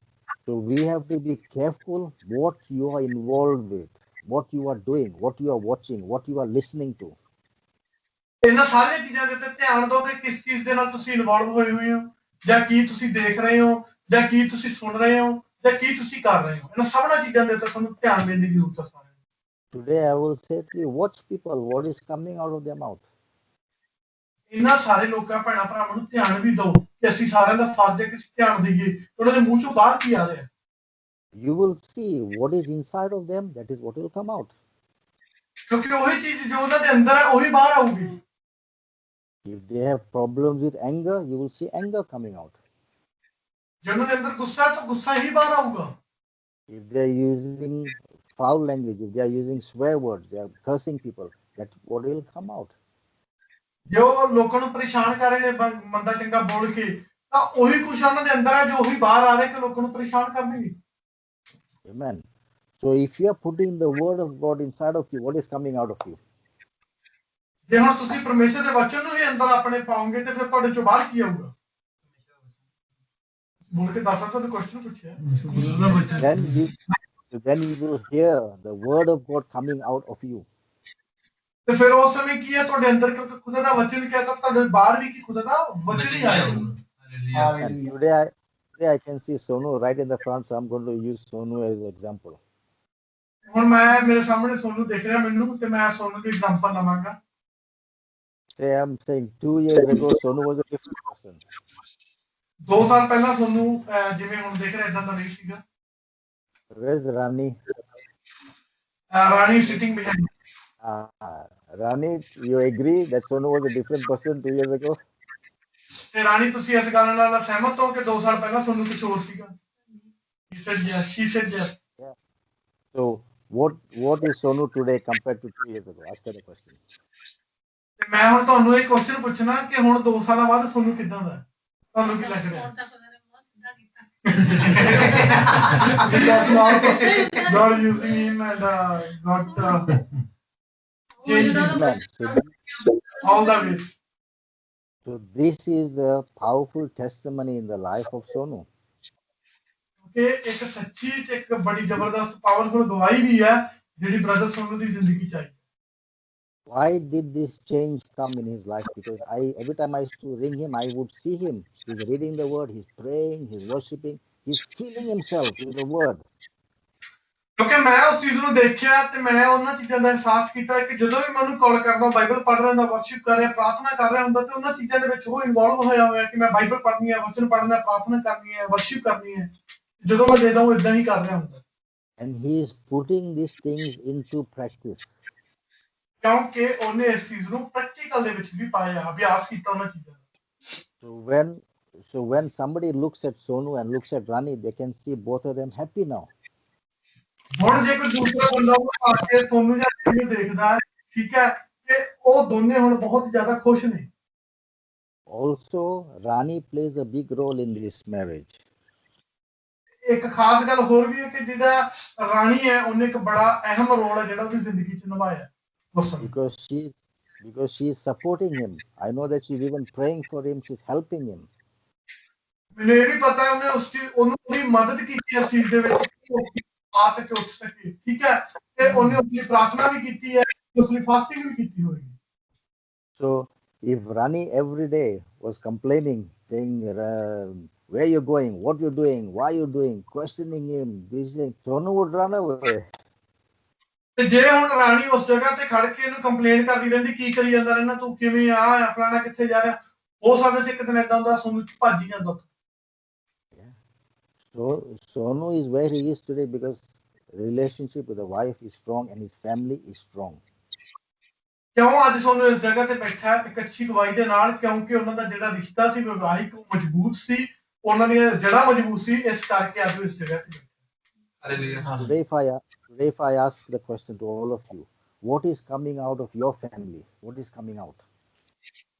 So we have to be careful what you are involved with, what you are doing, what you are watching, what you are listening to. ਇਹਨਾਂ ਸਾਰੀਆਂ ਚੀਜ਼ਾਂ ਦੇ ਉੱਤੇ ਧਿਆਨ ਦਿਓ ਕਿ ਕਿਸ ਚੀਜ਼ ਦੇ ਨਾਲ ਤੁਸੀਂ ਇਨਵੋਲਵ ਹੋਏ ਹੋਏ ਹੋ, ਜਾਂ ਕੀ ਤੁਸੀਂ ਦੇਖ ਰਹੇ ਹੋ, ਜਾਂ ਕੀ ਤੁਸੀਂ ਸੁਣ ਰਹੇ ਹੋ, ਜਾਂ ਕੀ ਤੁਸੀਂ ਕਰ ਰਹੇ ਹੋ। ਇਹਨਾਂ ਸਭਨਾਂ ਚੀਜ਼ਾਂ ਦੇ ਉੱਤੇ ਤੁਹਾਨੂੰ ਧਿਆਨ ਦੇਣ ਦੀ ਜ਼ਰੂਰਤ ਹੈ ਸਾਰਿਆਂ ਨੂੰ। Today I will say to you, watch people, what is coming out of their mouth. ਇਹਨਾਂ ਸਾਰੇ ਲੋਕਾਂ ਭੈਣਾਂ ਭਰਾਵਾਂ ਨੂੰ ਧਿਆਨ ਵੀ ਦਿਓ ਕਿ ਅਸੀਂ ਸਾਰਿਆਂ ਦਾ ਫਰਜ਼ ਹੈ ਕਿ ਅਸੀਂ ਧਿਆਨ ਦੇਈਏ ਉਹਨਾਂ ਦੇ ਮੂੰਹ ਚੋਂ ਬਾਹਰ ਕੀ ਆ ਰਿਹਾ। You will see what is inside of them, that is what will come out. ਕਿਉਂਕਿ ਉਹੀ ਚੀਜ਼ ਜੋ ਉਹਨਾਂ ਦੇ ਅੰਦਰ ਹੈ ਉਹੀ ਬਾਹਰ ਆਊਗੀ। If they have problems with anger, you will see anger coming out. ਜੇ ਉਹਨਾਂ ਦੇ ਅੰਦਰ ਗੁੱਸਾ ਹੈ ਤਾਂ ਗੁੱਸਾ ਹੀ ਬਾਹਰ ਆਊਗਾ। If they are using foul language, if they are using swear words, they are cursing people, that's what will come out. ਜੇ ਉਹ ਲੋਕਾਂ ਨੂੰ ਪਰੇਸ਼ਾਨ ਕਰ ਰਹੇ ਨੇ ਮੰਦਾ ਚੰਗਾ ਬੋਲ ਕੇ, ਤਾਂ ਉਹੀ ਕੁਛ ਉਹਨਾਂ ਦੇ ਅੰਦਰ ਹੈ ਜੋ ਉਹੀ ਬਾਹਰ ਆ ਰਿਹਾ ਕਿ ਲੋਕਾਂ ਨੂੰ ਪਰੇਸ਼ਾਨ ਕਰ ਦੇਣਗੇ। Amen. So if you are putting the word of God inside of you, what is coming out of you? ਜੇ ਹੁਣ ਤੁਸੀਂ ਪਰਮੇਸ਼ਰ ਦੇ ਵਚਨ ਨੂੰ ਹੀ ਅੰਦਰ ਆਪਣੇ ਪਾਓਗੇ ਤੇ ਫਿਰ ਤੁਹਾਡੇ ਚੋਂ ਬਾਹਰ ਕੀ ਆਊਗਾ? ਬੋਲ ਕੇ ਦੱਸਾਂ ਤੁਹਾਨੂੰ ਕੁਐਸਚਨ ਪੁੱਛਿਆ। Then you will hear the word of God coming out of you. ਤੇ ਫਿਰ ਉਸ ਸਮੇਂ ਕੀ ਹੈ ਤੁਹਾਡੇ ਅੰਦਰ, ਕਿਉਂਕਿ ਖੁਦਾ ਦਾ ਵਚਨ ਕਿਹਾ ਤਾਂ ਤੁਹਾਡੇ ਬਾਹਰ ਵੀ ਕੀ ਖੁਦਾ ਦਾ ਵਚਨ ਹੀ ਆਏਗਾ। And today I can see Sonu right in the front, so I'm going to use Sonu as an example. ਹੁਣ ਮੈਂ ਮੇਰੇ ਸਾਹਮਣੇ ਸੋਨੂ ਦਿਖ ਰਿਹਾ ਮੈਨੂੰ, ਤੇ ਮੈਂ ਸੋਨੂ ਦੀ ਐਗਜ਼ਾਮਪਲ ਲਵਾਂਗਾ। Say I'm saying 2 years ago Sonu was a different person. 2 ਸਾਲ ਪਹਿਲਾਂ ਸੋਨੂ ਜਿਵੇਂ ਹੁਣ ਦੇਖ ਰਿਹਾ ਇਦਾਂ ਦਾ ਨਹੀਂ ਸੀਗਾ। Where's Rani? Rani sitting behind. Rani, you agree that Sonu was a different person 2 years ago? ਤੇ ਰਾਣੀ ਤੁਸੀਂ ਇਸ ਗੱਲ ਨਾਲ ਸਹਿਮਤ ਹੋ ਕਿ 2 ਸਾਲ ਪਹਿਲਾਂ ਸੋਨੂ ਕੁਝ ਹੋਰ ਸੀਗਾ? He said yes. She said yes. Yeah. So what is Sonu today compared to 2 years ago? Ask her the question. ਤੇ ਮੈਂ ਹੁਣ ਤੁਹਾਨੂੰ ਇਹ ਕੁਐਸਚਨ ਪੁੱਛਣਾ ਕਿ ਹੁਣ 2 ਸਾਲਾਂ ਬਾਅਦ ਸੋਨੂ ਕਿੱਦਾਂ ਦਾ ਹੈ? ਤੁਹਾਨੂੰ ਕੀ ਲੱਗ ਰਿਹਾ? God using him and God changed him all the ways. So this is a powerful testimony in the life of Sonu. ਕਿ ਇੱਕ ਸੱਚੀ ਤੇ ਇੱਕ ਬੜੀ ਜ਼ਬਰਦਸਤ ਪਾਵਰਫੁਲ ਗਵਾਹੀ ਵੀ ਹੈ ਜਿਹੜੀ ਬ੍ਰਦਰ ਸੋਨੂ ਦੀ ਜ਼ਿੰਦਗੀ ਚ ਆਈ। Why did this change come in his life? Because every time I used to ring him, I would see him. He's reading the word, he's praying, he's worshiping, he's filling himself with the word. ਕਿਉਂਕਿ ਮੈਂ ਉਸ ਚੀਜ਼ ਨੂੰ ਦੇਖਿਆ ਤੇ ਮੈਂ ਉਹਨਾਂ ਚੀਜ਼ਾਂ ਦਾ ਅਹਿਸਾਸ ਕੀਤਾ ਕਿ ਜਦੋਂ ਵੀ ਮੈਨੂੰ ਕਾਲ ਕਰਦਾ, ਬਾਈਬਲ ਪੜ੍ਹ ਰਿਹਾ ਹੁੰਦਾ, ਵਰਸ਼ਿਪ ਕਰ ਰਿਹਾ, ਪ੍ਰਾਰਥਨਾ ਕਰ ਰਿਹਾ ਹੁੰਦਾ, ਤੇ ਉਹਨਾਂ ਚੀਜ਼ਾਂ ਦੇ ਵਿੱਚ ਉਹ ਇਨਵੋਲਵ ਹੋਇਆ ਹੋਇਆ ਕਿ ਮੈਂ ਬਾਈਬਲ ਪੜ੍ਹਨੀ ਹੈ, ਵਚਨ ਪੜ੍ਹਨਾ, ਪ੍ਰਾਰਥਨਾ ਕਰਨੀ ਹੈ, ਵਰਸ਼ਿਪ ਕਰਨੀ ਹੈ। ਜਦੋਂ ਮੈਂ ਦੇਖਦਾ ਉਹ ਇਦਾਂ ਹੀ ਕਰ ਰਿਹਾ ਹੁੰਦਾ। And he is putting these things into practice. ਕਿਉਂਕਿ ਉਹਨੇ ਇਸ ਚੀਜ਼ ਨੂੰ ਪ੍ਰੈਕਟੀਕਲ ਦੇ ਵਿੱਚ ਵੀ ਪਾਇਆ, ਅਭਿਆਸ ਕੀਤਾ ਉਹਨਾਂ ਚੀਜ਼ਾਂ ਦਾ। So when somebody looks at Sonu and looks at Rani, they can see both of them happy now. ਹੁਣ ਜੇ ਕੋਈ ਦੂਸਰਾ ਬੰਦਾ ਉਹ ਆ ਕੇ ਸੋਨੂ ਜਾਂ ਰਣੀ ਨੂੰ ਦੇਖਦਾ ਹੈ, ਠੀਕ ਹੈ, ਕਿ ਉਹ ਦੋਨੇ ਹੁਣ ਬਹੁਤ ਜ਼ਿਆਦਾ ਖੁਸ਼ ਨੇ। Also, Rani plays a big role in this marriage. ਇੱਕ ਖਾਸ ਗੱਲ ਹੋਰ ਵੀ ਹੈ ਕਿ ਜਿਹੜਾ ਰਾਣੀ ਹੈ ਉਹਨੇ ਇੱਕ ਬੜਾ ਅਹਿਮ ਰੋਲ ਹੈ ਜਿਹੜਾ ਉਹਦੀ ਜ਼ਿੰਦਗੀ 'ਚ ਨਿਭਾਇਆ ਉਸ ਸਮੇਂ। Because she is supporting him. I know that she's even praying for him. She's helping him. ਮੈਨੂੰ ਇਹ ਵੀ ਪਤਾ ਉਹਨੇ ਉਹਨੂੰ ਉਹਦੀ ਮਦਦ ਕੀਤੀ ਇਸ ਚੀਜ਼ ਦੇ ਵਿੱਚ ਆ ਸਕੇ, ਉੱਠ ਸਕੇ, ਠੀਕ ਹੈ, ਤੇ ਉਹਨੇ ਉਸਦੀ ਪ੍ਰਾਰਥਨਾ ਵੀ ਕੀਤੀ ਹੈ, ਉਸਦੀ ਫਾਸਟਿੰਗ ਵੀ ਕੀਤੀ ਹੋਏਗੀ। So if Rani every day was complaining, saying, where you're going, what you're doing, why you're doing, questioning him, Sonu would run away. ਤੇ ਜੇ ਹੁਣ ਰਾਣੀ ਉਸ ਜਗ੍ਹਾ ਤੇ ਖੜ ਕੇ ਇਹਨੂੰ ਕੰਪਲੇਨ ਕਰਦੀ ਰਹਿੰਦੀ, ਕੀ ਕਰੀ ਜਾਂਦਾ ਰਹਿਣਾ ਤੂੰ, ਕਿਵੇਂ ਆ ਫਲਾਣਾ, ਕਿੱਥੇ ਜਾ ਰਿਹਾ, ਹੋ ਸਕਦਾ ਸੀ ਇੱਕ ਦਿਨ ਏਦਾਂ ਹੁੰਦਾ ਸੋਨੂ ਭੱਜ ਹੀ ਜਾਂਦਾ। So Sonu is where he is today because relationship with the wife is strong and his family is strong. ਕਿਉਂ ਅੱਜ ਸੋਨੂ ਇਸ ਜਗ੍ਹਾ ਤੇ ਬੈਠਾ ਹੈ ਇੱਕ ਅੱਛੀ ਗਵਾਹੀ ਦੇ ਨਾਲ? ਕਿਉਂਕਿ ਉਹਨਾਂ ਦਾ ਜਿਹੜਾ ਰਿਸ਼ਤਾ ਸੀ ਵਿਵਾਹਿਕ ਉਹ ਮਜ਼ਬੂਤ ਸੀ, ਉਹਨਾਂ ਦੀਆਂ ਜੜ੍ਹਾਂ ਮਜ਼ਬੂਤ ਸੀ, ਇਸ ਕਰਕੇ ਅੱਜ ਉਹ ਇਸ ਜਗ੍ਹਾ ਤੇ ਬੈਠਾ। Today if I ask the question to all of you, what is coming out of your family? What is coming out?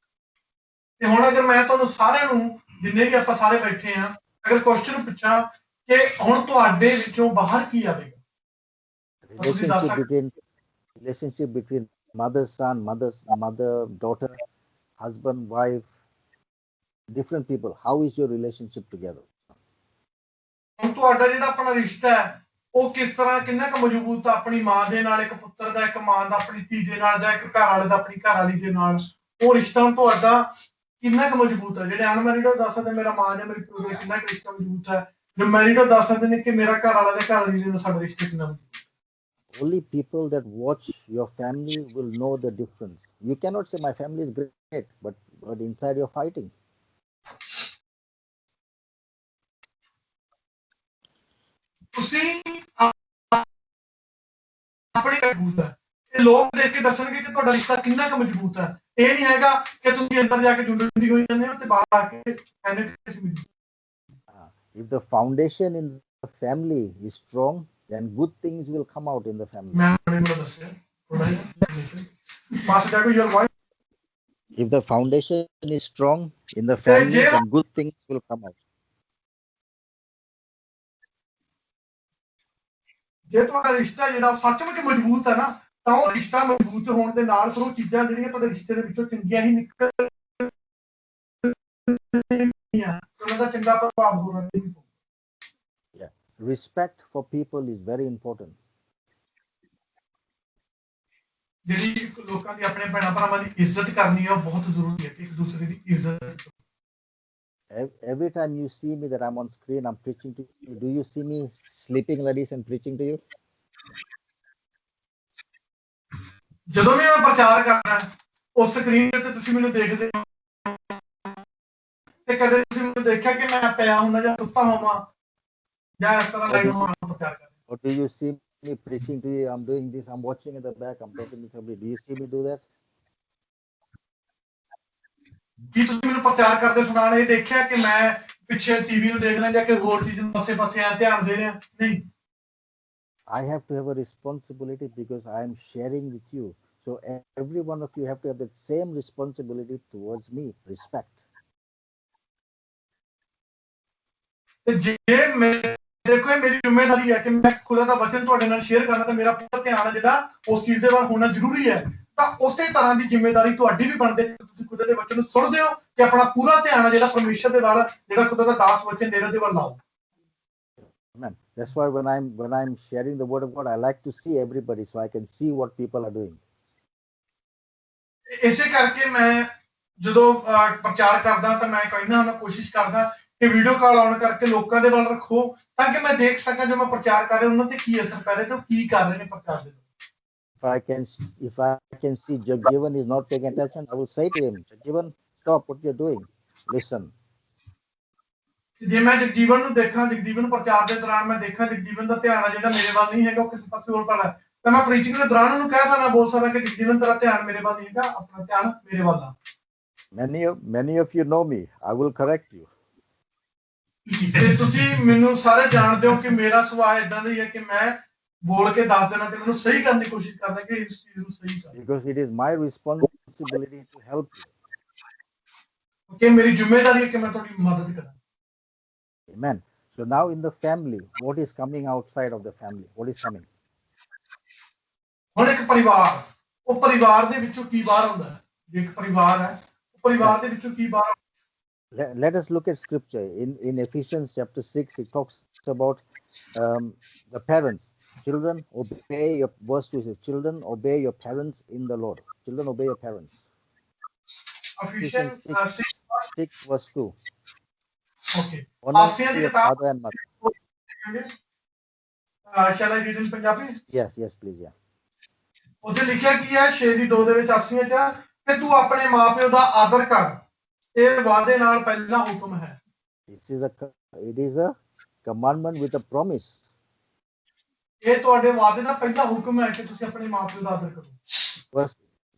ਤੇ ਹੁਣ ਅਗਰ ਮੈਂ ਤੁਹਾਨੂੰ ਸਾਰਿਆਂ ਨੂੰ, ਜਿੰਨੇ ਵੀ ਆਪਾਂ ਸਾਰੇ ਬੈਠੇ ਆ, ਅਗਰ ਕੁਐਸਚਨ ਪੁੱਛਾਂ ਕਿ ਹੁਣ ਤੁਹਾਡੇ ਵਿੱਚੋਂ ਬਾਹਰ ਕੀ ਆਵੇਗਾ? Relationship between mother son, mother daughter, husband wife, different people. How is your relationship together? ਹੁਣ ਤੁਹਾਡਾ ਜਿਹੜਾ ਆਪਣਾ ਰਿਸ਼ਤਾ ਹੈ ਉਹ ਕਿਸ ਤਰ੍ਹਾਂ, ਕਿੰਨਾ ਕੁ ਮਜ਼ਬੂਤ ਆ ਆਪਣੀ ਮਾਂ ਦੇ ਨਾਲ, ਇੱਕ ਪੁੱਤਰ ਦਾ ਇੱਕ ਮਾਂ ਦਾ ਆਪਣੀ ਧੀ ਦੇ ਨਾਲ, ਜਾਂ ਇੱਕ ਘਰ ਵਾਲੇ ਦਾ ਆਪਣੀ ਘਰ ਵਾਲੀ ਦੇ ਨਾਲ, ਉਹ ਰਿਸ਼ਤਾ ਤੁਹਾਡਾ ਕਿੰਨਾ ਕੁ ਮਜ਼ਬੂਤ ਹੈ? ਜਿਹੜੇ ਅਨਮੈਰਿਡ ਉਹ ਦੱਸ ਸਕਦੇ ਮੇਰਾ ਮਾਂ ਜਾਂ ਮੇਰੀ ਪਿਓ ਦਾ ਕਿੰਨਾ ਕੁ ਰਿਸ਼ਤਾ ਮਜ਼ਬੂਤ ਹੈ, ਜੋ ਮੈਰਿਡ ਉਹ ਦੱਸ ਸਕਦੇ ਨੇ ਕਿ ਮੇਰਾ ਘਰ ਵਾਲਾ ਤੇ ਘਰ ਵਾਲੀ ਦੇ ਨਾਲ ਸਾਡਾ ਰਿਸ਼ਤਾ ਕਿੰਨਾ ਮਜ਼ਬੂਤ ਹੈ। Only people that watch your family will know the difference. You cannot say my family is great, but inside you're fighting. ਤੁਸੀਂ ਆਪਣੇ ਮਜ਼ਬੂਤ ਹੈ, ਇਹ ਲੋਕ ਕੇ ਦੱਸਣਗੇ ਕਿ ਤੁਹਾਡਾ ਰਿਸ਼ਤਾ ਕਿੰਨਾ ਕੁ ਮਜ਼ਬੂਤ ਹੈ। ਇਹ ਨਹੀਂ ਹੈਗਾ ਕਿ ਤੁਸੀਂ ਅੰਦਰ ਜਾ ਕੇ ਜੁੰਡੀ ਹੋਈ ਜਾਂਦੇ ਹੋ ਤੇ ਬਾਹਰ ਆ ਕੇ If the foundation in the family is strong, then good things will come out in the family. ਮੈਂ ਆਪਣੇ ਨੂੰ ਦੱਸਿਆ ਥੋੜਾ ਜਿਹਾ ਪਾਸ ਜਾ ਕੇ your wife If the foundation is strong in the family, then good things will come out. ਜੇ ਤੁਹਾਡਾ ਰਿਸ਼ਤਾ ਜਿਹੜਾ ਸੱਚਮੁੱਚ ਮਜ਼ਬੂਤ ਹੈ ਨਾ ਤਾਂ ਉਹ ਰਿਸ਼ਤਾ ਮਜ਼ਬੂਤ ਹੋਣ ਦੇ ਨਾਲ ਫਿਰ ਉਹ ਚੀਜ਼ਾਂ ਜਿਹੜੀਆਂ ਤੁਹਾਡੇ ਰਿਸ਼ਤੇ ਦੇ ਵਿੱਚੋਂ ਚੰਗੀਆਂ ਹੀ ਨਿਕਲ ਉਹਨਾਂ ਦਾ ਚੰਗਾ ਪ੍ਰਭਾਵ ਹੋਣਾ ਚਾਹੀਦਾ। Yeah, respect for people is very important. ਜਿਹੜੀ ਲੋਕਾਂ ਦੀ ਆਪਣੇ ਭੈਣਾਂ ਭਰਾਵਾਂ ਦੀ ਇੱਜ਼ਤ ਕਰਨੀ ਹੈ ਉਹ ਬਹੁਤ ਜ਼ਰੂਰੀ ਹੈ ਕਿ ਇੱਕ ਦੂਸਰੇ ਦੀ ਇੱਜ਼ਤ। Every time you see me that I'm on screen, I'm preaching to you. Do you see me sleeping, ladies, and preaching to you? ਜਦੋਂ ਵੀ ਮੈਂ ਪ੍ਰਚਾਰ ਕਰਦਾ ਉਸ ਸਕਰੀਨ ਤੇ ਤੁਸੀਂ ਮੈਨੂੰ ਦੇਖਦੇ ਹੋ ਤੇ ਕਦੇ ਤੁਸੀਂ ਮੈਨੂੰ ਦੇਖਿਆ ਕਿ ਮੈਂ ਪਿਆ ਹੁੰਦਾ ਜਾਂ ਸੁੱਤਾ ਹੋਵਾਂ ਜਾਂ ਇਸ ਤਰ੍ਹਾਂ ਲਾਈਵ ਹੋਵਾਂ ਪ੍ਰਚਾਰ ਕਰਦਾ। Or do you see me preaching to you? I'm doing this. I'm watching at the back. I'm talking to somebody. Do you see me do that? ਕੀ ਤੁਸੀਂ ਮੈਨੂੰ ਪ੍ਰਚਾਰ ਕਰਦੇ ਸੁਣਾਣ ਇਹ ਦੇਖਿਆ ਕਿ ਮੈਂ ਪਿੱਛੇ ਟੀਵੀ ਨੂੰ ਦੇਖ ਰਿਹਾ ਜਾਂ ਕਿ ਹੋਰ ਚੀਜ਼ ਨੂੰ ਪਾਸੇ ਆ ਧਿਆਨ ਦੇ ਰਿਹਾ? ਨਹੀਂ। I have to have a responsibility because I am sharing with you. So every one of you have to have that same responsibility towards me, respect. ਜੇ ਮੈਂ ਦੇਖੋ ਇਹ ਮੇਰੀ ਜ਼ਿੰਮੇਵਾਰੀ ਹੈ ਕਿ ਮੈਂ ਖੁਦਾ ਦਾ ਵਚਨ ਤੁਹਾਡੇ ਨਾਲ ਸ਼ੇਅਰ ਕਰਨਾ ਤੇ ਮੇਰਾ ਪੂਰਾ ਧਿਆਨ ਜਿਹੜਾ ਉਸ ਚੀਜ਼ ਦੇ ਵੱਲ ਹੋਣਾ ਜ਼ਰੂਰੀ ਹੈ। ਤਾਂ ਉਸੇ ਤਰ੍ਹਾਂ ਦੀ ਜ਼ਿੰਮੇਵਾਰੀ ਤੁਹਾਡੀ ਵੀ ਬਣਦੀ ਹੈ ਕਿ ਤੁਸੀਂ ਖੁਦਾ ਦੇ ਵਚਨ ਨੂੰ ਸੁਣਦੇ ਹੋ ਤੇ ਆਪਣਾ ਪੂਰਾ ਧਿਆਨ ਜਿਹੜਾ ਪਰਮੇਸ਼ਰ ਦੇ ਵੱਲ ਜਿਹੜਾ ਖੁਦਾ ਦਾ ਦਾਸ ਵਚਨ ਦੇ ਰਿਹਾ ਉਹਦੇ ਵੱਲ ਲਾਓ। Amen. That's why when I'm sharing the word of God, I like to see everybody so I can see what people are doing. ਇਸੇ ਕਰਕੇ ਮੈਂ ਜਦੋਂ ਪ੍ਰਚਾਰ ਕਰਦਾ ਤਾਂ ਮੈਂ ਕਹਿੰਦਾ ਹਾਂ ਕੋਸ਼ਿਸ਼ ਕਰਦਾ ਕਿ ਵੀਡੀਓ ਕਾਲ ਆਨ ਕਰਕੇ ਲੋਕਾਂ ਦੇ ਵੱਲ ਰੱਖੋ ਤਾਂ ਕਿ ਮੈਂ ਦੇਖ ਸਕਾਂ ਜੋ ਮੈਂ ਪ੍ਰਚਾਰ ਕਰ ਰਿਹਾ ਉਹਨਾਂ ਤੇ ਕੀ ਅਸਰ ਪੈ ਰਿਹਾ ਤੇ ਉਹ ਕੀ ਕਰ ਰਹੇ ਨੇ ਪ੍ਰਚਾਰ ਦੇ। If I can see Jagjeevan is not paying attention, I will say to him, Jagjeevan, stop what you're doing. Listen. ਜੇ ਮੈਂ ਜਗਜੀਵਨ ਨੂੰ ਦੇਖਾਂ ਜਗਜੀਵਨ ਪ੍ਰਚਾਰ ਦੇ ਦੌਰਾਨ ਮੈਂ ਦੇਖਾਂ ਜਗਜੀਵਨ ਦਾ ਧਿਆਨ ਹੈ ਜਿਹੜਾ ਮੇਰੇ ਵੱਲ ਨਹੀਂ ਹੈਗਾ ਉਹ ਕਿਸੇ ਪਾਸੇ ਹੋਰ ਪੜਾ ਤਾਂ ਮੈਂ ਪ੍ਰੀਚਿੰਗ ਦੇ ਦੌਰਾਨ ਉਹਨੂੰ ਕਹਿ ਸਕਦਾ ਬੋਲ ਸਕਦਾ ਕਿ ਜਗਜੀਵਨ ਤੇਰਾ ਧਿਆਨ ਮੇਰੇ ਵੱਲ ਨਹੀਂ ਹੈਗਾ ਆਪਣਾ ਧਿਆਨ ਮੇਰੇ ਵੱਲ ਆ। Many of you know me. I will correct you. ਤੇ ਤੁਸੀਂ ਮੈਨੂੰ ਸਾਰੇ ਜਾਣਦੇ ਹੋ ਕਿ ਮੇਰਾ ਸੁਭਾਅ ਇਦਾਂ ਦਾ ਹੀ ਹੈ ਕਿ ਮੈਂ ਬੋਲ ਕੇ ਦੱਸ ਦੇਣਾ ਤੇ ਮੈਨੂੰ ਸਹੀ ਕਰਨ ਦੀ ਕੋਸ਼ਿਸ਼ ਕਰਦਾ ਕਿ ਇਸ ਚੀਜ਼ ਨੂੰ ਸਹੀ ਕਰ। Because it is my responsibility to help you. ਕਿ ਮੇਰੀ ਜ਼ਿੰਮੇਵਾਰੀ ਹੈ ਕਿ ਮੈਂ ਤੁਹਾਡੀ ਮਦਦ ਕਰਾਂ। Amen. So now in the family, what is coming outside of the family? What is coming? ਹੁਣ ਇੱਕ ਪਰਿਵਾਰ ਉਹ ਪਰਿਵਾਰ ਦੇ ਵਿੱਚੋਂ ਕੀ ਬਾਹਰ ਆਉਂਦਾ ਹੈ? ਜੇ ਇੱਕ ਪਰਿਵਾਰ ਹੈ ਉਹ ਪਰਿਵਾਰ ਦੇ ਵਿੱਚੋਂ ਕੀ ਬਾਹਰ? Let us look at scripture. In Ephesians chapter 6, it talks about the parents. Children, obey your, verse 2 says, children, obey your parents in the Lord. Children, obey your parents. Ephesians 6 verse 2. Okay. Honor your father and mother. Shall I read in Punjabi? Yes, please, yeah. ਉੱਥੇ ਲਿਖਿਆ ਕੀ ਹੈ 6:2 ਦੇ ਵਿੱਚ ਆਸੀਆਂ ਚ ਕਿ ਤੂੰ ਆਪਣੇ ਮਾਪਿਓ ਦਾ ਆਦਰ ਕਰ ਇਹ ਵਾਅਦੇ ਨਾਲ ਪਹਿਲਾ ਹੁਕਮ ਹੈ। It is a commandment with a promise. ਇਹ ਤੁਹਾਡੇ ਵਾਅਦੇ ਦਾ ਪਹਿਲਾ ਹੁਕਮ ਹੈ ਕਿ ਤੁਸੀਂ ਆਪਣੇ ਮਾਪਿਓ ਦਾ ਆਦਰ ਕਰੋ।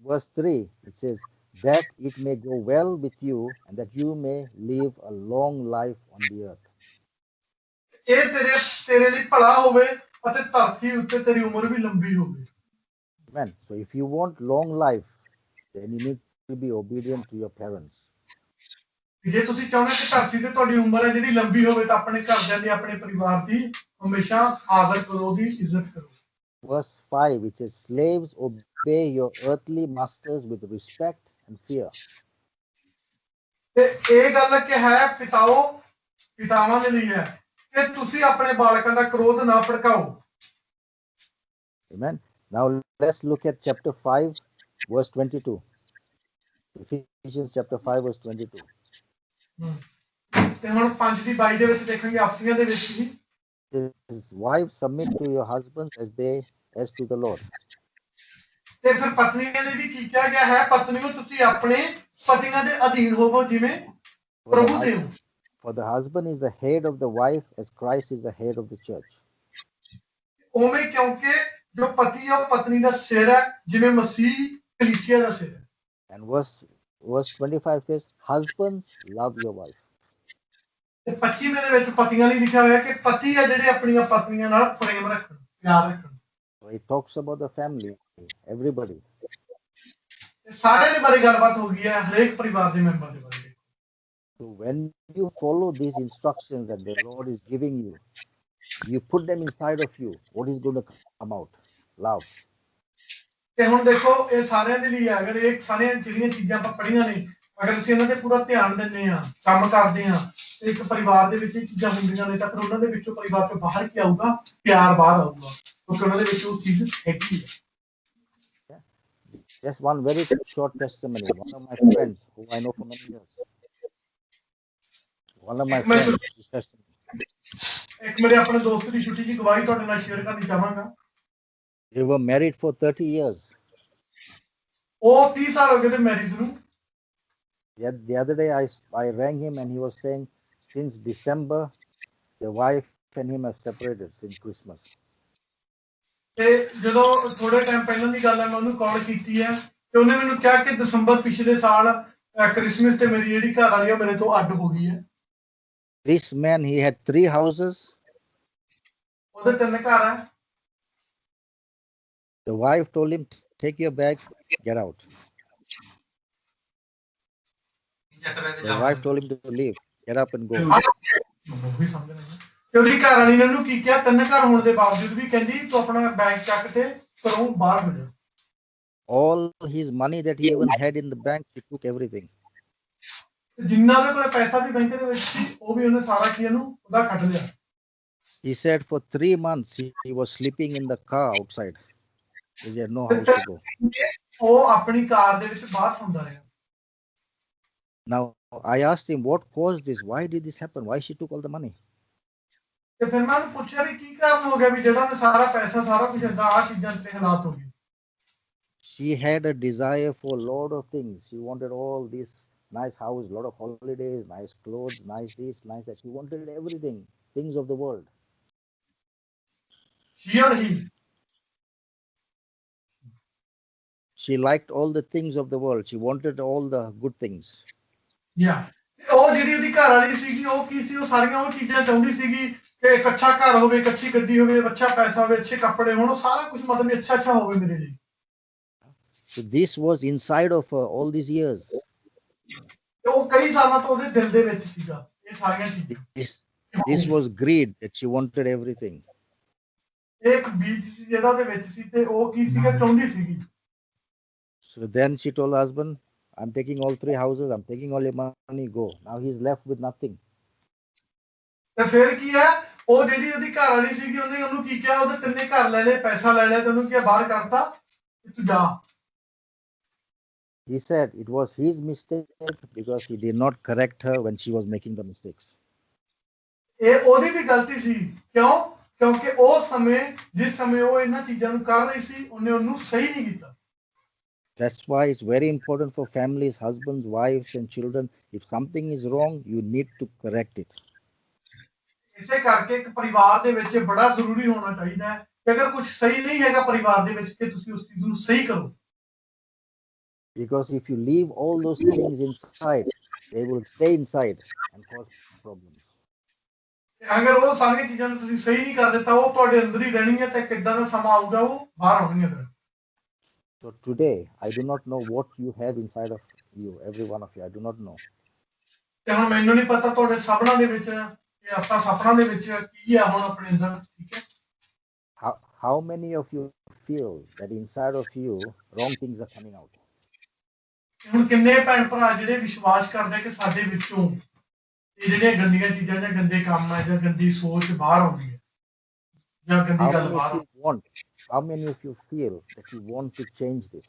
Verse 3 it says that it may go well with you and that you may live a long life on the earth. ਇਹ ਤੇਰੇ ਲਈ ਭਲਾ ਹੋਵੇ ਅਤੇ ਧਰਤੀ ਉੱਤੇ ਤੇਰੀ ਉਮਰ ਵੀ ਲੰਬੀ ਹੋਵੇ। Amen. So if you want long life, then you need to be obedient to your parents. ਜੇ ਤੁਸੀਂ ਚਾਹੁੰਦੇ ਕਿ ਧਰਤੀ ਤੇ ਤੁਹਾਡੀ ਉਮਰ ਹੈ ਜਿਹੜੀ ਲੰਬੀ ਹੋਵੇ ਤਾਂ ਆਪਣੇ ਘਰਦਿਆਂ ਦੀ ਆਪਣੇ ਪਰਿਵਾਰ ਦੀ ਹਮੇਸ਼ਾ ਆਦਰ ਕਰੋ ਦੀ ਇੱਜ਼ਤ ਕਰੋ। Verse 5 which says slaves obey your earthly masters with respect and fear. ਤੇ ਇਹ ਗੱਲ ਕਿ ਹੈ ਪਿਤਾਵਾਂ ਦੇ ਲਈ ਹੈ ਕਿ ਤੁਸੀਂ ਆਪਣੇ ਬਾਲਕਾਂ ਦਾ ਕ੍ਰੋਧ ਨਾ ਭੜਕਾਓ। Amen. Now let's look at chapter 5 verse 22. Ephesians chapter 5 verse 22. ਤੇ ਹੁਣ 5:22 ਦੇ ਵਿੱਚ ਦੇਖਾਂਗੇ ਆਫਸੀਆਂ ਦੇ ਵਿੱਚ ਹੀ wives submit to your husbands as to the Lord. ਤੇ ਫਿਰ ਪਤਨੀਆਂ ਲਈ ਵੀ ਕੀ ਕਿਹਾ ਗਿਆ ਹੈ ਪਤਨੀਓ ਤੁਸੀਂ ਆਪਣੇ ਪਤੀਆਂ ਦੇ ਅਧੀਨ ਹੋਵੋ ਜਿਵੇਂ ਪ੍ਰਭੂ ਦੇ ਹੋ। For the husband is the head of the wife as Christ is the head of the church. ਉਵੇਂ ਕਿਉਂਕਿ ਜੋ ਪਤੀ ਆ ਉਹ ਪਤਨੀ ਦਾ ਸਿਰ ਹੈ ਜਿਵੇਂ ਮਸੀਹ ਕਲੀਸਿਆ ਦਾ ਸਿਰ ਹੈ। And verse 25 says, husbands, love your wife. ਤੇ 25ਵੇਂ ਦੇ ਵਿੱਚ ਪਤੀਆਂ ਲਈ ਲਿਖਿਆ ਹੋਇਆ ਕਿ ਪਤੀ ਆ ਜਿਹੜੇ ਆਪਣੀਆਂ ਪਤਨੀਆਂ ਨਾਲ ਪ੍ਰੇਮ ਰੱਖਣ, ਪਿਆਰ ਰੱਖਣ। So it talks about the family, everybody. ਸਾਰਿਆਂ ਦੇ ਬਾਰੇ ਗੱਲਬਾਤ ਹੋ ਗਈ ਹੈ, ਹਰੇਕ ਪਰਿਵਾਰ ਦੇ ਮੈਂਬਰ ਦੇ ਬਾਰੇ। So when you follow these instructions that the Lord is giving you, you put them inside of you, what is going to come out? Love. ਤੇ ਹੁਣ ਦੇਖੋ ਇਹ ਸਾਰਿਆਂ ਦੇ ਲਈ ਹੈ, ਅਗਰ ਇਹ ਸਾਰੀਆਂ ਜਿਹੜੀਆਂ ਚੀਜ਼ਾਂ ਆਪਾਂ ਪੜ੍ਹੀਆਂ ਨੇ, ਅਗਰ ਅਸੀਂ ਇਹਨਾਂ ਤੇ ਪੂਰਾ ਧਿਆਨ ਦਿੰਦੇ ਹਾਂ, ਕੰਮ ਕਰਦੇ ਹਾਂ, ਤੇ ਇੱਕ ਪਰਿਵਾਰ ਦੇ ਵਿੱਚ ਇਹ ਚੀਜ਼ਾਂ ਹੁੰਦੀਆਂ ਨੇ, ਤਾਂ ਫਿਰ ਉਹਨਾਂ ਦੇ ਵਿੱਚੋਂ ਪਰਿਵਾਰ ਤੋਂ ਬਾਹਰ ਕੀ ਆਊਗਾ? ਪਿਆਰ ਬਾਹਰ ਆਊਗਾ, ਕਿਉਂਕਿ ਉਹਨਾਂ ਦੇ ਵਿੱਚ ਉਹ ਚੀਜ਼ ਹੈਗੀ ਹੈ। Just one very short testimony. One of my friends who I know for many years. One of my friends, his testimony. ਇੱਕ ਮੇਰੇ ਆਪਣੇ ਦੋਸਤ ਦੀ ਛੋਟੀ ਜਿਹੀ ਗਵਾਹੀ ਤੁਹਾਡੇ ਨਾਲ ਸ਼ੇਅਰ ਕਰਨੀ ਚਾਹਾਂਗਾ। They were married for 30 years. ਉਹ 30 ਸਾਲ ਹੋ ਗਏ ਤੇ ਮੈਰਿਜ ਨੂੰ। The other day I rang him and he was saying since December the wife and him have separated since Christmas. ਤੇ ਜਦੋਂ ਥੋੜੇ ਟਾਈਮ ਪਹਿਲਾਂ ਦੀ ਗੱਲ ਹੈ, ਮੈਂ ਉਹਨੂੰ ਕਾਲ ਕੀਤੀ ਹੈ ਤੇ ਉਹਨੇ ਮੈਨੂੰ ਕਿਹਾ ਕਿ ਦਸੰਬਰ ਪਿਛਲੇ ਸਾਲ ਕ੍ਰਿਸਮਸ ਤੇ ਮੇਰੀ ਜਿਹੜੀ ਘਰ ਵਾਲੀ ਆ ਮੇਰੇ ਤੋਂ ਅੱਡ ਹੋ ਗਈ ਹੈ। This man, he had 3 houses. ਉਹਦੇ 3 ਘਰ ਹੈ। The wife told him, take your bag, get out. The wife told him to leave, get up and go. ਉਹਦੀ ਘਰ ਵਾਲੀ ਨੇ ਉਹਨੂੰ ਕੀ ਕਿਹਾ? 3 ਘਰ ਹੋਣ ਦੇ ਬਾਵਜੂਦ ਵੀ ਕਹਿੰਦੀ ਤੂੰ ਆਪਣਾ ਬੈਗ ਚੱਕ ਤੇ ਘਰੋਂ ਬਾਹਰ ਹੋ ਜਾ। All his money that he even had in the bank, he took everything. ਜਿੰਨਾ ਉਹਦੇ ਕੋਲ ਪੈਸਾ ਵੀ ਬੈਂਕ ਦੇ ਵਿੱਚ ਸੀ, ਉਹ ਵੀ ਉਹਨੇ ਸਾਰਾ ਕੀ ਇਹਨੂੰ ਉਹਦਾ ਕੱਢ ਲਿਆ। He said for 3 months he was sleeping in the car outside. He had no house to go. ਉਹ ਆਪਣੀ ਕਾਰ ਦੇ ਵਿੱਚ ਬਾਹਰ ਸੌਂਦਾ ਰਿਹਾ। Now I asked him what caused this. Why did this happen? Why she took all the money? ਤੇ ਫਿਰ ਮੈਂ ਉਹਨੂੰ ਪੁੱਛਿਆ ਵੀ ਕੀ ਕਾਰਨ ਹੋ ਗਿਆ ਵੀ ਜਿਹੜਾ ਉਹਨੇ ਸਾਰਾ ਪੈਸਾ ਸਾਰਾ ਕੁਝ ਏਦਾਂ ਆ ਚੀਜ਼ਾਂ ਤੇ ਹਾਲਾਤ ਹੋ ਗਏ। She had a desire for a lot of things. She wanted all this nice house, lot of holidays, nice clothes, nice this, nice that. She wanted everything, things of the world. She or he? She liked all the things of the world. She wanted all the good things. Yeah. ਉਹ ਜਿਹੜੀ ਉਹਦੀ ਘਰ ਵਾਲੀ ਸੀਗੀ ਉਹ ਕੀ ਸੀ? ਉਹ ਸਾਰੀਆਂ ਉਹ ਚੀਜ਼ਾਂ ਚਾਹੁੰਦੀ ਸੀਗੀ ਕਿ ਇੱਕ ਅੱਛਾ ਘਰ ਹੋਵੇ, ਇੱਕ ਅੱਛੀ ਗੱਡੀ ਹੋਵੇ, ਅੱਛਾ ਪੈਸਾ ਹੋਵੇ, ਅੱਛੇ ਕੱਪੜੇ ਹੋਣ, ਉਹ ਸਾਰਾ ਕੁਝ ਮਤਲਬ ਅੱਛਾ ਹੋਵੇ ਮੇਰੇ ਲਈ। So this was inside of her all these years. ਤੇ ਉਹ ਕਈ ਸਾਲਾਂ ਤੋਂ ਉਹਦੇ ਦਿਲ ਦੇ ਵਿੱਚ ਸੀਗਾ ਇਹ ਸਾਰੀਆਂ ਚੀਜ਼ਾਂ। This was greed, that she wanted everything. ਇੱਕ ਬੀਜ ਸੀ ਜਿਹੜਾ ਉਹਦੇ ਵਿੱਚ ਸੀ ਤੇ ਉਹ ਕੀ ਸੀਗਾ? ਚਾਹੁੰਦੀ ਸੀਗੀ। So then she told her husband, I'm taking all 3 houses, I'm taking all your money, go. Now he's left with nothing. ਤੇ ਫਿਰ ਕੀ ਹੈ? ਉਹ ਜਿਹੜੀ ਉਹਦੀ ਘਰ ਵਾਲੀ ਸੀਗੀ ਉਹਨੇ ਉਹਨੂੰ ਕੀ ਕਿਹਾ? ਉਹਦੇ 3 ਘਰ ਲੈ ਲਏ, ਪੈਸਾ ਲੈ ਲਿਆ ਤੇ ਉਹਨੂੰ ਕੀ ਬਾਹਰ ਕੱਢਤਾ ਕਿ ਤੂੰ ਜਾ। He said it was his mistake because he did not correct her when she was making the mistakes. ਇਹ ਉਹਦੀ ਵੀ ਗਲਤੀ ਸੀ। ਕਿਉਂ? ਕਿਉਂਕਿ ਉਹ ਸਮੇਂ ਜਿਸ ਸਮੇਂ ਉਹ ਇਹਨਾਂ ਚੀਜ਼ਾਂ ਨੂੰ ਕਰ ਰਹੀ ਸੀ ਉਹਨੇ ਉਹਨੂੰ ਸਹੀ ਨਹੀਂ ਕੀਤਾ। That's why it's very important for families, husbands, wives and children. If something is wrong, you need to correct it. ਇਸੇ ਕਰਕੇ ਇੱਕ ਪਰਿਵਾਰ ਦੇ ਵਿੱਚ ਬੜਾ ਜ਼ਰੂਰੀ ਹੋਣਾ ਚਾਹੀਦਾ ਹੈ ਕਿ ਅਗਰ ਕੁਝ ਸਹੀ ਨਹੀਂ ਹੈਗਾ ਪਰਿਵਾਰ ਦੇ ਵਿੱਚ ਕਿ ਤੁਸੀਂ ਉਸ ਚੀਜ਼ ਨੂੰ ਸਹੀ ਕਰੋ। Because if you leave all those things inside, they will stay inside and cause problems. ਅਗਰ ਉਹ ਸਾਰੀਆਂ ਚੀਜ਼ਾਂ ਨੂੰ ਤੁਸੀਂ ਸਹੀ ਨਹੀਂ ਕਰ ਦਿੱਤਾ ਉਹ ਤੁਹਾਡੇ ਅੰਦਰ ਹੀ ਰਹਿਣੀਆਂ ਤੇ ਕਿੱਦਾਂ ਦਾ ਸਮਾਂ ਆਊਗਾ ਉਹ ਬਾਹਰ ਆਉਣਗੀਆਂ ਫਿਰ। So today, I do not know what you have inside of you, every one of you. I do not know. ਤੇ ਹੁਣ ਮੈਨੂੰ ਨਹੀਂ ਪਤਾ ਤੁਹਾਡੇ ਸਪਨਾ ਦੇ ਵਿੱਚ ਕਿ ਆਪਾਂ ਸੁਪਨਾ ਦੇ ਵਿੱਚ ਕੀ ਆ ਹੁਣ ਆਪਣੇ ਅੰਦਰ, ਠੀਕ ਹੈ? How many of you feel that inside of you wrong things are coming out? ਹੁਣ ਕਿੰਨੇ ਭੈਣ ਭਰਾ ਜਿਹੜੇ ਵਿਸ਼ਵਾਸ ਕਰਦੇ ਕਿ ਸਾਡੇ ਵਿੱਚੋਂ ਇਹ ਜਿਹੜੀਆਂ ਗੰਦੀਆਂ ਚੀਜ਼ਾਂ ਜਾਂ ਗੰਦੇ ਕੰਮ ਹੈ ਜਾਂ ਗੰਦੀ ਸੋਚ ਬਾਹਰ ਆਉਂਦੀ ਹੈ ਜਾਂ ਗੰਦੀ ਗੱਲ ਬਾਹਰ। How many of you feel that you want to change this?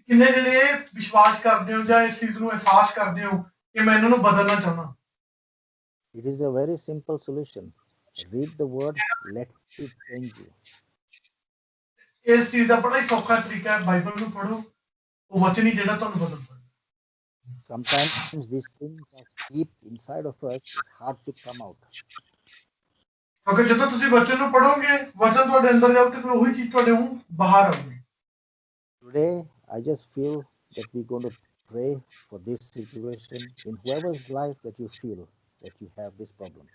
ਕਿੰਨੇ ਜਿਹੜੇ ਵਿਸ਼ਵਾਸ ਕਰਦੇ ਹੋ ਜਾਂ ਇਸ ਚੀਜ਼ ਨੂੰ ਅਹਿਸਾਸ ਕਰਦੇ ਹੋ ਕਿ ਮੈਂ ਇਹਨਾਂ ਨੂੰ ਬਦਲਣਾ ਚਾਹੁੰਦਾ? It is a very simple solution. Read the word, let it change you. ਇਸ ਚੀਜ਼ ਦਾ ਬੜਾ ਹੀ ਸੌਖਾ ਤਰੀਕਾ ਹੈ, ਬਾਈਬਲ ਨੂੰ ਪੜ੍ਹੋ, ਉਹ ਵਚਨ ਹੀ ਜਿਹੜਾ ਤੁਹਾਨੂੰ ਬਦਲ ਸਕਦਾ। Sometimes these things are deep inside of us, it's hard to come out. ਕਿਉਂਕਿ ਜਦੋਂ ਤੁਸੀਂ ਵਚਨ ਨੂੰ ਪੜੋਗੇ ਵਚਨ ਤੁਹਾਡੇ ਅੰਦਰ ਜਾਊ ਤੇ ਫਿਰ ਉਹੀ ਚੀਜ਼ ਤੁਹਾਡੇ ਮੂੰਹ ਬਾਹਰ ਆਊਗੀ। Today, I just feel that we're going to pray for this situation in whoever's life that you feel that you have this problem.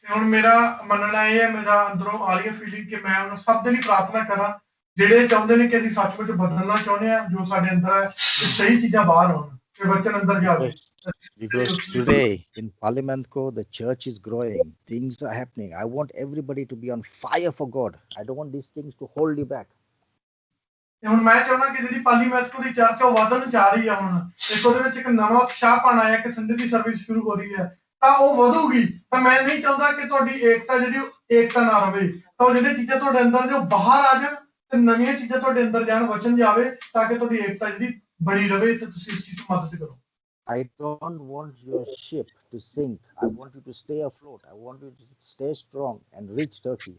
ਤੇ ਹੁਣ ਮੇਰਾ ਮੰਨਣਾ ਇਹ ਹੈ, ਮੇਰਾ ਅੰਦਰੋਂ ਆ ਰਹੀ ਹੈ ਫੀਲਿੰਗ ਕਿ ਮੈਂ ਉਹਨਾਂ ਸਭ ਦੇ ਲਈ ਪ੍ਰਾਰਥਨਾ ਕਰਾਂ ਜਿਹੜੇ ਚਾਹੁੰਦੇ ਨੇ ਕਿ ਅਸੀਂ ਸੱਚਮੁੱਚ ਬਦਲਣਾ ਚਾਹੁੰਦੇ ਹਾਂ ਜੋ ਸਾਡੇ ਅੰਦਰ ਹੈ ਤੇ ਸਹੀ ਚੀਜ਼ਾਂ ਬਾਹਰ ਆਉਣ ਤੇ ਵਚਨ ਅੰਦਰ ਜਾਵੇ। Because today in Parliament Co, the church is growing, things are happening. I want everybody to be on fire for God. I don't want these things to hold you back. ਤੇ ਹੁਣ ਮੈਂ ਚਾਹੁੰਦਾ ਕਿ ਜਿਹੜੀ ਪਾਰਲੀਮੈਂਟ ਦੀ church ਉਹ ਵਧਣ ਜਾ ਰਹੀ ਹੈ। ਹੁਣ ਇੱਕ ਉਹਦੇ ਵਿੱਚ ਇੱਕ ਨਵਾਂ ਉਤਸ਼ਾਹਪਣ ਆਇਆ ਕਿ ਸੰਡੇ ਦੀ ਸਰਵਿਸ ਸ਼ੁਰੂ ਹੋ ਰਹੀ ਹੈ ਤਾਂ ਉਹ ਵਧੂਗੀ। ਤਾਂ ਮੈਂ ਨਹੀਂ ਚਾਹੁੰਦਾ ਕਿ ਤੁਹਾਡੀ ਏਕਤਾ ਜਿਹੜੀ ਏਕਤਾ ਨਾ ਰਵੇ, ਤਾਂ ਉਹ ਜਿਹੜੀਆਂ ਚੀਜ਼ਾਂ ਤੁਹਾਡੇ ਅੰਦਰ ਨੇ ਉਹ ਬਾਹਰ ਆ ਜਾਣ ਤੇ ਨਵੀਆਂ ਚੀਜ਼ਾਂ ਤੁਹਾਡੇ ਅੰਦਰ ਜਾਣ, ਵਚਨ ਜਾਵੇ ਤਾਂ ਕਿ ਤੁਹਾਡੀ ਏਕਤਾ ਜਿਹੜੀ ਬਣੀ ਰਵੇ ਤੇ ਤੁਸੀਂ ਇਸ ਚੀਜ਼ ਨੂੰ ਮਦਦ ਕਰੋ। I don't want your ship to sink. I want you to stay afloat. I want you to stay strong and reach Turkey.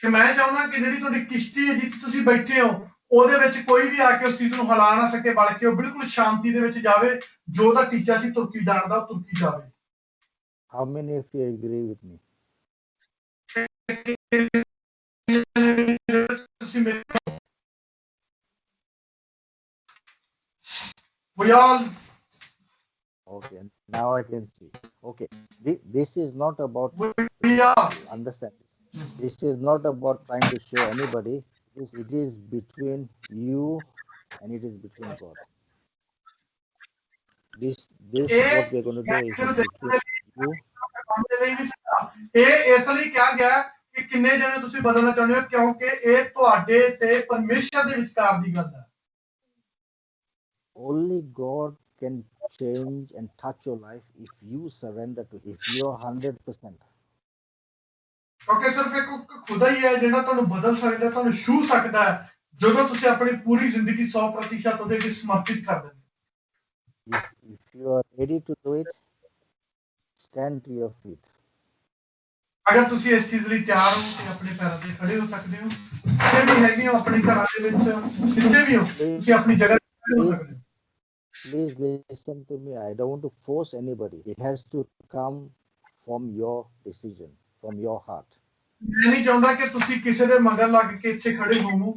ਕਿ ਮੈਂ ਚਾਹੁੰਦਾ ਕਿ ਜਿਹੜੀ ਤੁਹਾਡੀ ਕਿਸ਼ਤੀ ਹੈ ਜਿੱਥੇ ਤੁਸੀਂ ਬੈਠੇ ਹੋ ਉਹਦੇ ਵਿੱਚ ਕੋਈ ਵੀ ਆ ਕੇ ਉਸ ਚੀਜ਼ ਨੂੰ ਹਿਲਾ ਨਾ ਸਕੇ, ਬਲਕਿ ਉਹ ਬਿਲਕੁਲ ਸ਼ਾਂਤੀ ਦੇ ਵਿੱਚ ਜਾਵੇ। ਜੋ ਉਹਦਾ ਟੀਚਾ ਸੀ ਤੁਰਕੀ ਜਾਣ ਦਾ, ਉਹ ਤੁਰਕੀ ਜਾਵੇ। How many of you agree with me? ਤੁਸੀਂ ਮੇਰੇ we all Okay, now I can see. Okay, this is not about we are understand this. This is not about trying to show anybody. It is between you and it is between God. This what we're going to do is between you. ਇਹ ਇਸ ਲਈ ਕਿਹਾ ਗਿਆ ਕਿ ਕਿੰਨੇ ਜਣੇ ਤੁਸੀਂ ਬਦਲਣਾ ਚਾਹੁੰਦੇ ਹੋ, ਕਿਉਂਕਿ ਇਹ ਤੁਹਾਡੇ ਤੇ ਪਰਮੇਸ਼ਰ ਦੇ ਵਿਚਕਾਰ ਦੀ ਗੱਲ ਹੈ। Only God can change and touch your life if you surrender to Him. If you're 100%. ਕਿਉਂਕਿ ਸਿਰਫ ਇੱਕ ਖੁਦਾ ਹੀ ਹੈ ਜਿਹੜਾ ਤੁਹਾਨੂੰ ਬਦਲ ਸਕਦਾ, ਤੁਹਾਨੂੰ ਛੂ ਸਕਦਾ ਹੈ ਜਦੋਂ ਤੁਸੀਂ ਆਪਣੀ ਪੂਰੀ ਜ਼ਿੰਦਗੀ 100% ਉਹਦੇ ਵਿੱਚ ਸਮਰਪਿਤ ਕਰ ਦਿੰਦੇ। If you are ready to do it, stand to your feet. ਅਗਰ ਤੁਸੀਂ ਇਸ ਚੀਜ਼ ਲਈ ਤਿਆਰ ਹੋ ਤੇ ਆਪਣੇ ਪੈਰਾਂ ਤੇ ਖੜੇ ਹੋ ਸਕਦੇ ਹੋ। ਜਿੱਥੇ ਵੀ ਹੈਗੇ ਹੋ ਆਪਣੇ ਘਰਾਂ ਦੇ ਵਿੱਚ, ਜਿੱਥੇ ਵੀ ਹੋ ਤੁਸੀਂ ਆਪਣੀ ਜਗ੍ਹਾ ਤੇ ਖੜੇ ਹੋ ਸਕਦੇ ਹੋ। Please listen to me. I don't want to force anybody. It has to come from your decision, from your heart. ਮੈਂ ਨਹੀਂ ਚਾਹੁੰਦਾ ਕਿ ਤੁਸੀਂ ਕਿਸੇ ਦੇ ਮਗਰ ਲੱਗ ਕੇ ਇੱਥੇ ਖੜੇ ਹੋਵੋ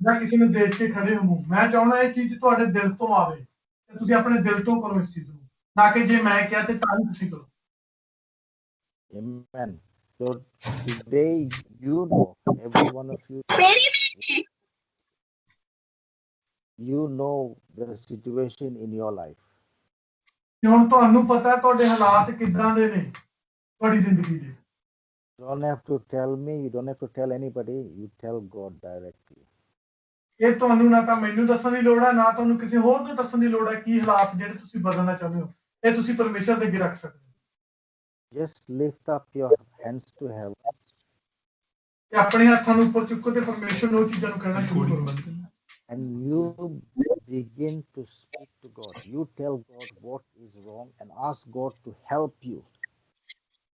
ਜਾਂ ਕਿਸੇ ਨੂੰ ਦੇਖ ਕੇ ਖੜੇ ਹੋਵੋ। ਮੈਂ ਚਾਹੁੰਦਾ ਇਹ ਚੀਜ਼ ਤੁਹਾਡੇ ਦਿਲ ਤੋਂ ਆਵੇ ਤੇ ਤੁਸੀਂ ਆਪਣੇ ਦਿਲ ਤੋਂ ਕਰੋ ਇਸ ਚੀਜ਼ ਨੂੰ, ਨਾ ਕਿ ਜੇ ਮੈਂ ਕਿਹਾ ਤੇ ਤਾਂ ਹੀ ਤੁਸੀਂ ਕਰੋ। Amen. So today, you know, every one of you, you know the situation in your life. ਹੁਣ ਤੁਹਾਨੂੰ ਪਤਾ ਤੁਹਾਡੇ ਹਾਲਾਤ ਕਿੱਦਾਂ ਦੇ ਨੇ ਤੁਹਾਡੀ ਜ਼ਿੰਦਗੀ ਦੇ। You don't have to tell me. You don't have to tell anybody. You tell God directly. ਇਹ ਤੁਹਾਨੂੰ ਨਾ ਤਾਂ ਮੈਨੂੰ ਦੱਸਣ ਦੀ ਲੋੜ ਹੈ, ਨਾ ਤੁਹਾਨੂੰ ਕਿਸੇ ਹੋਰ ਨੂੰ ਦੱਸਣ ਦੀ ਲੋੜ ਹੈ ਕੀ ਹਾਲਾਤ ਜਿਹੜੇ ਤੁਸੀਂ ਬਦਲਣਾ ਚਾਹੁੰਦੇ ਹੋ। ਇਹ ਤੁਸੀਂ ਪਰਮੇਸ਼ਰ ਦੇ ਅੱਗੇ ਰੱਖ ਸਕਦੇ ਹੋ। Just lift up your hands to heaven. ਤੇ ਆਪਣੇ ਹੱਥਾਂ ਨੂੰ ਉੱਪਰ ਚੁੱਕੋ ਤੇ ਪਰਮੇਸ਼ਰ ਨੂੰ ਉਹ ਚੀਜ਼ਾਂ ਨੂੰ ਕਹਿਣਾ ਸ਼ੁਰੂ ਕਰੋ। And you begin to speak to God. You tell God what is wrong and ask God to help you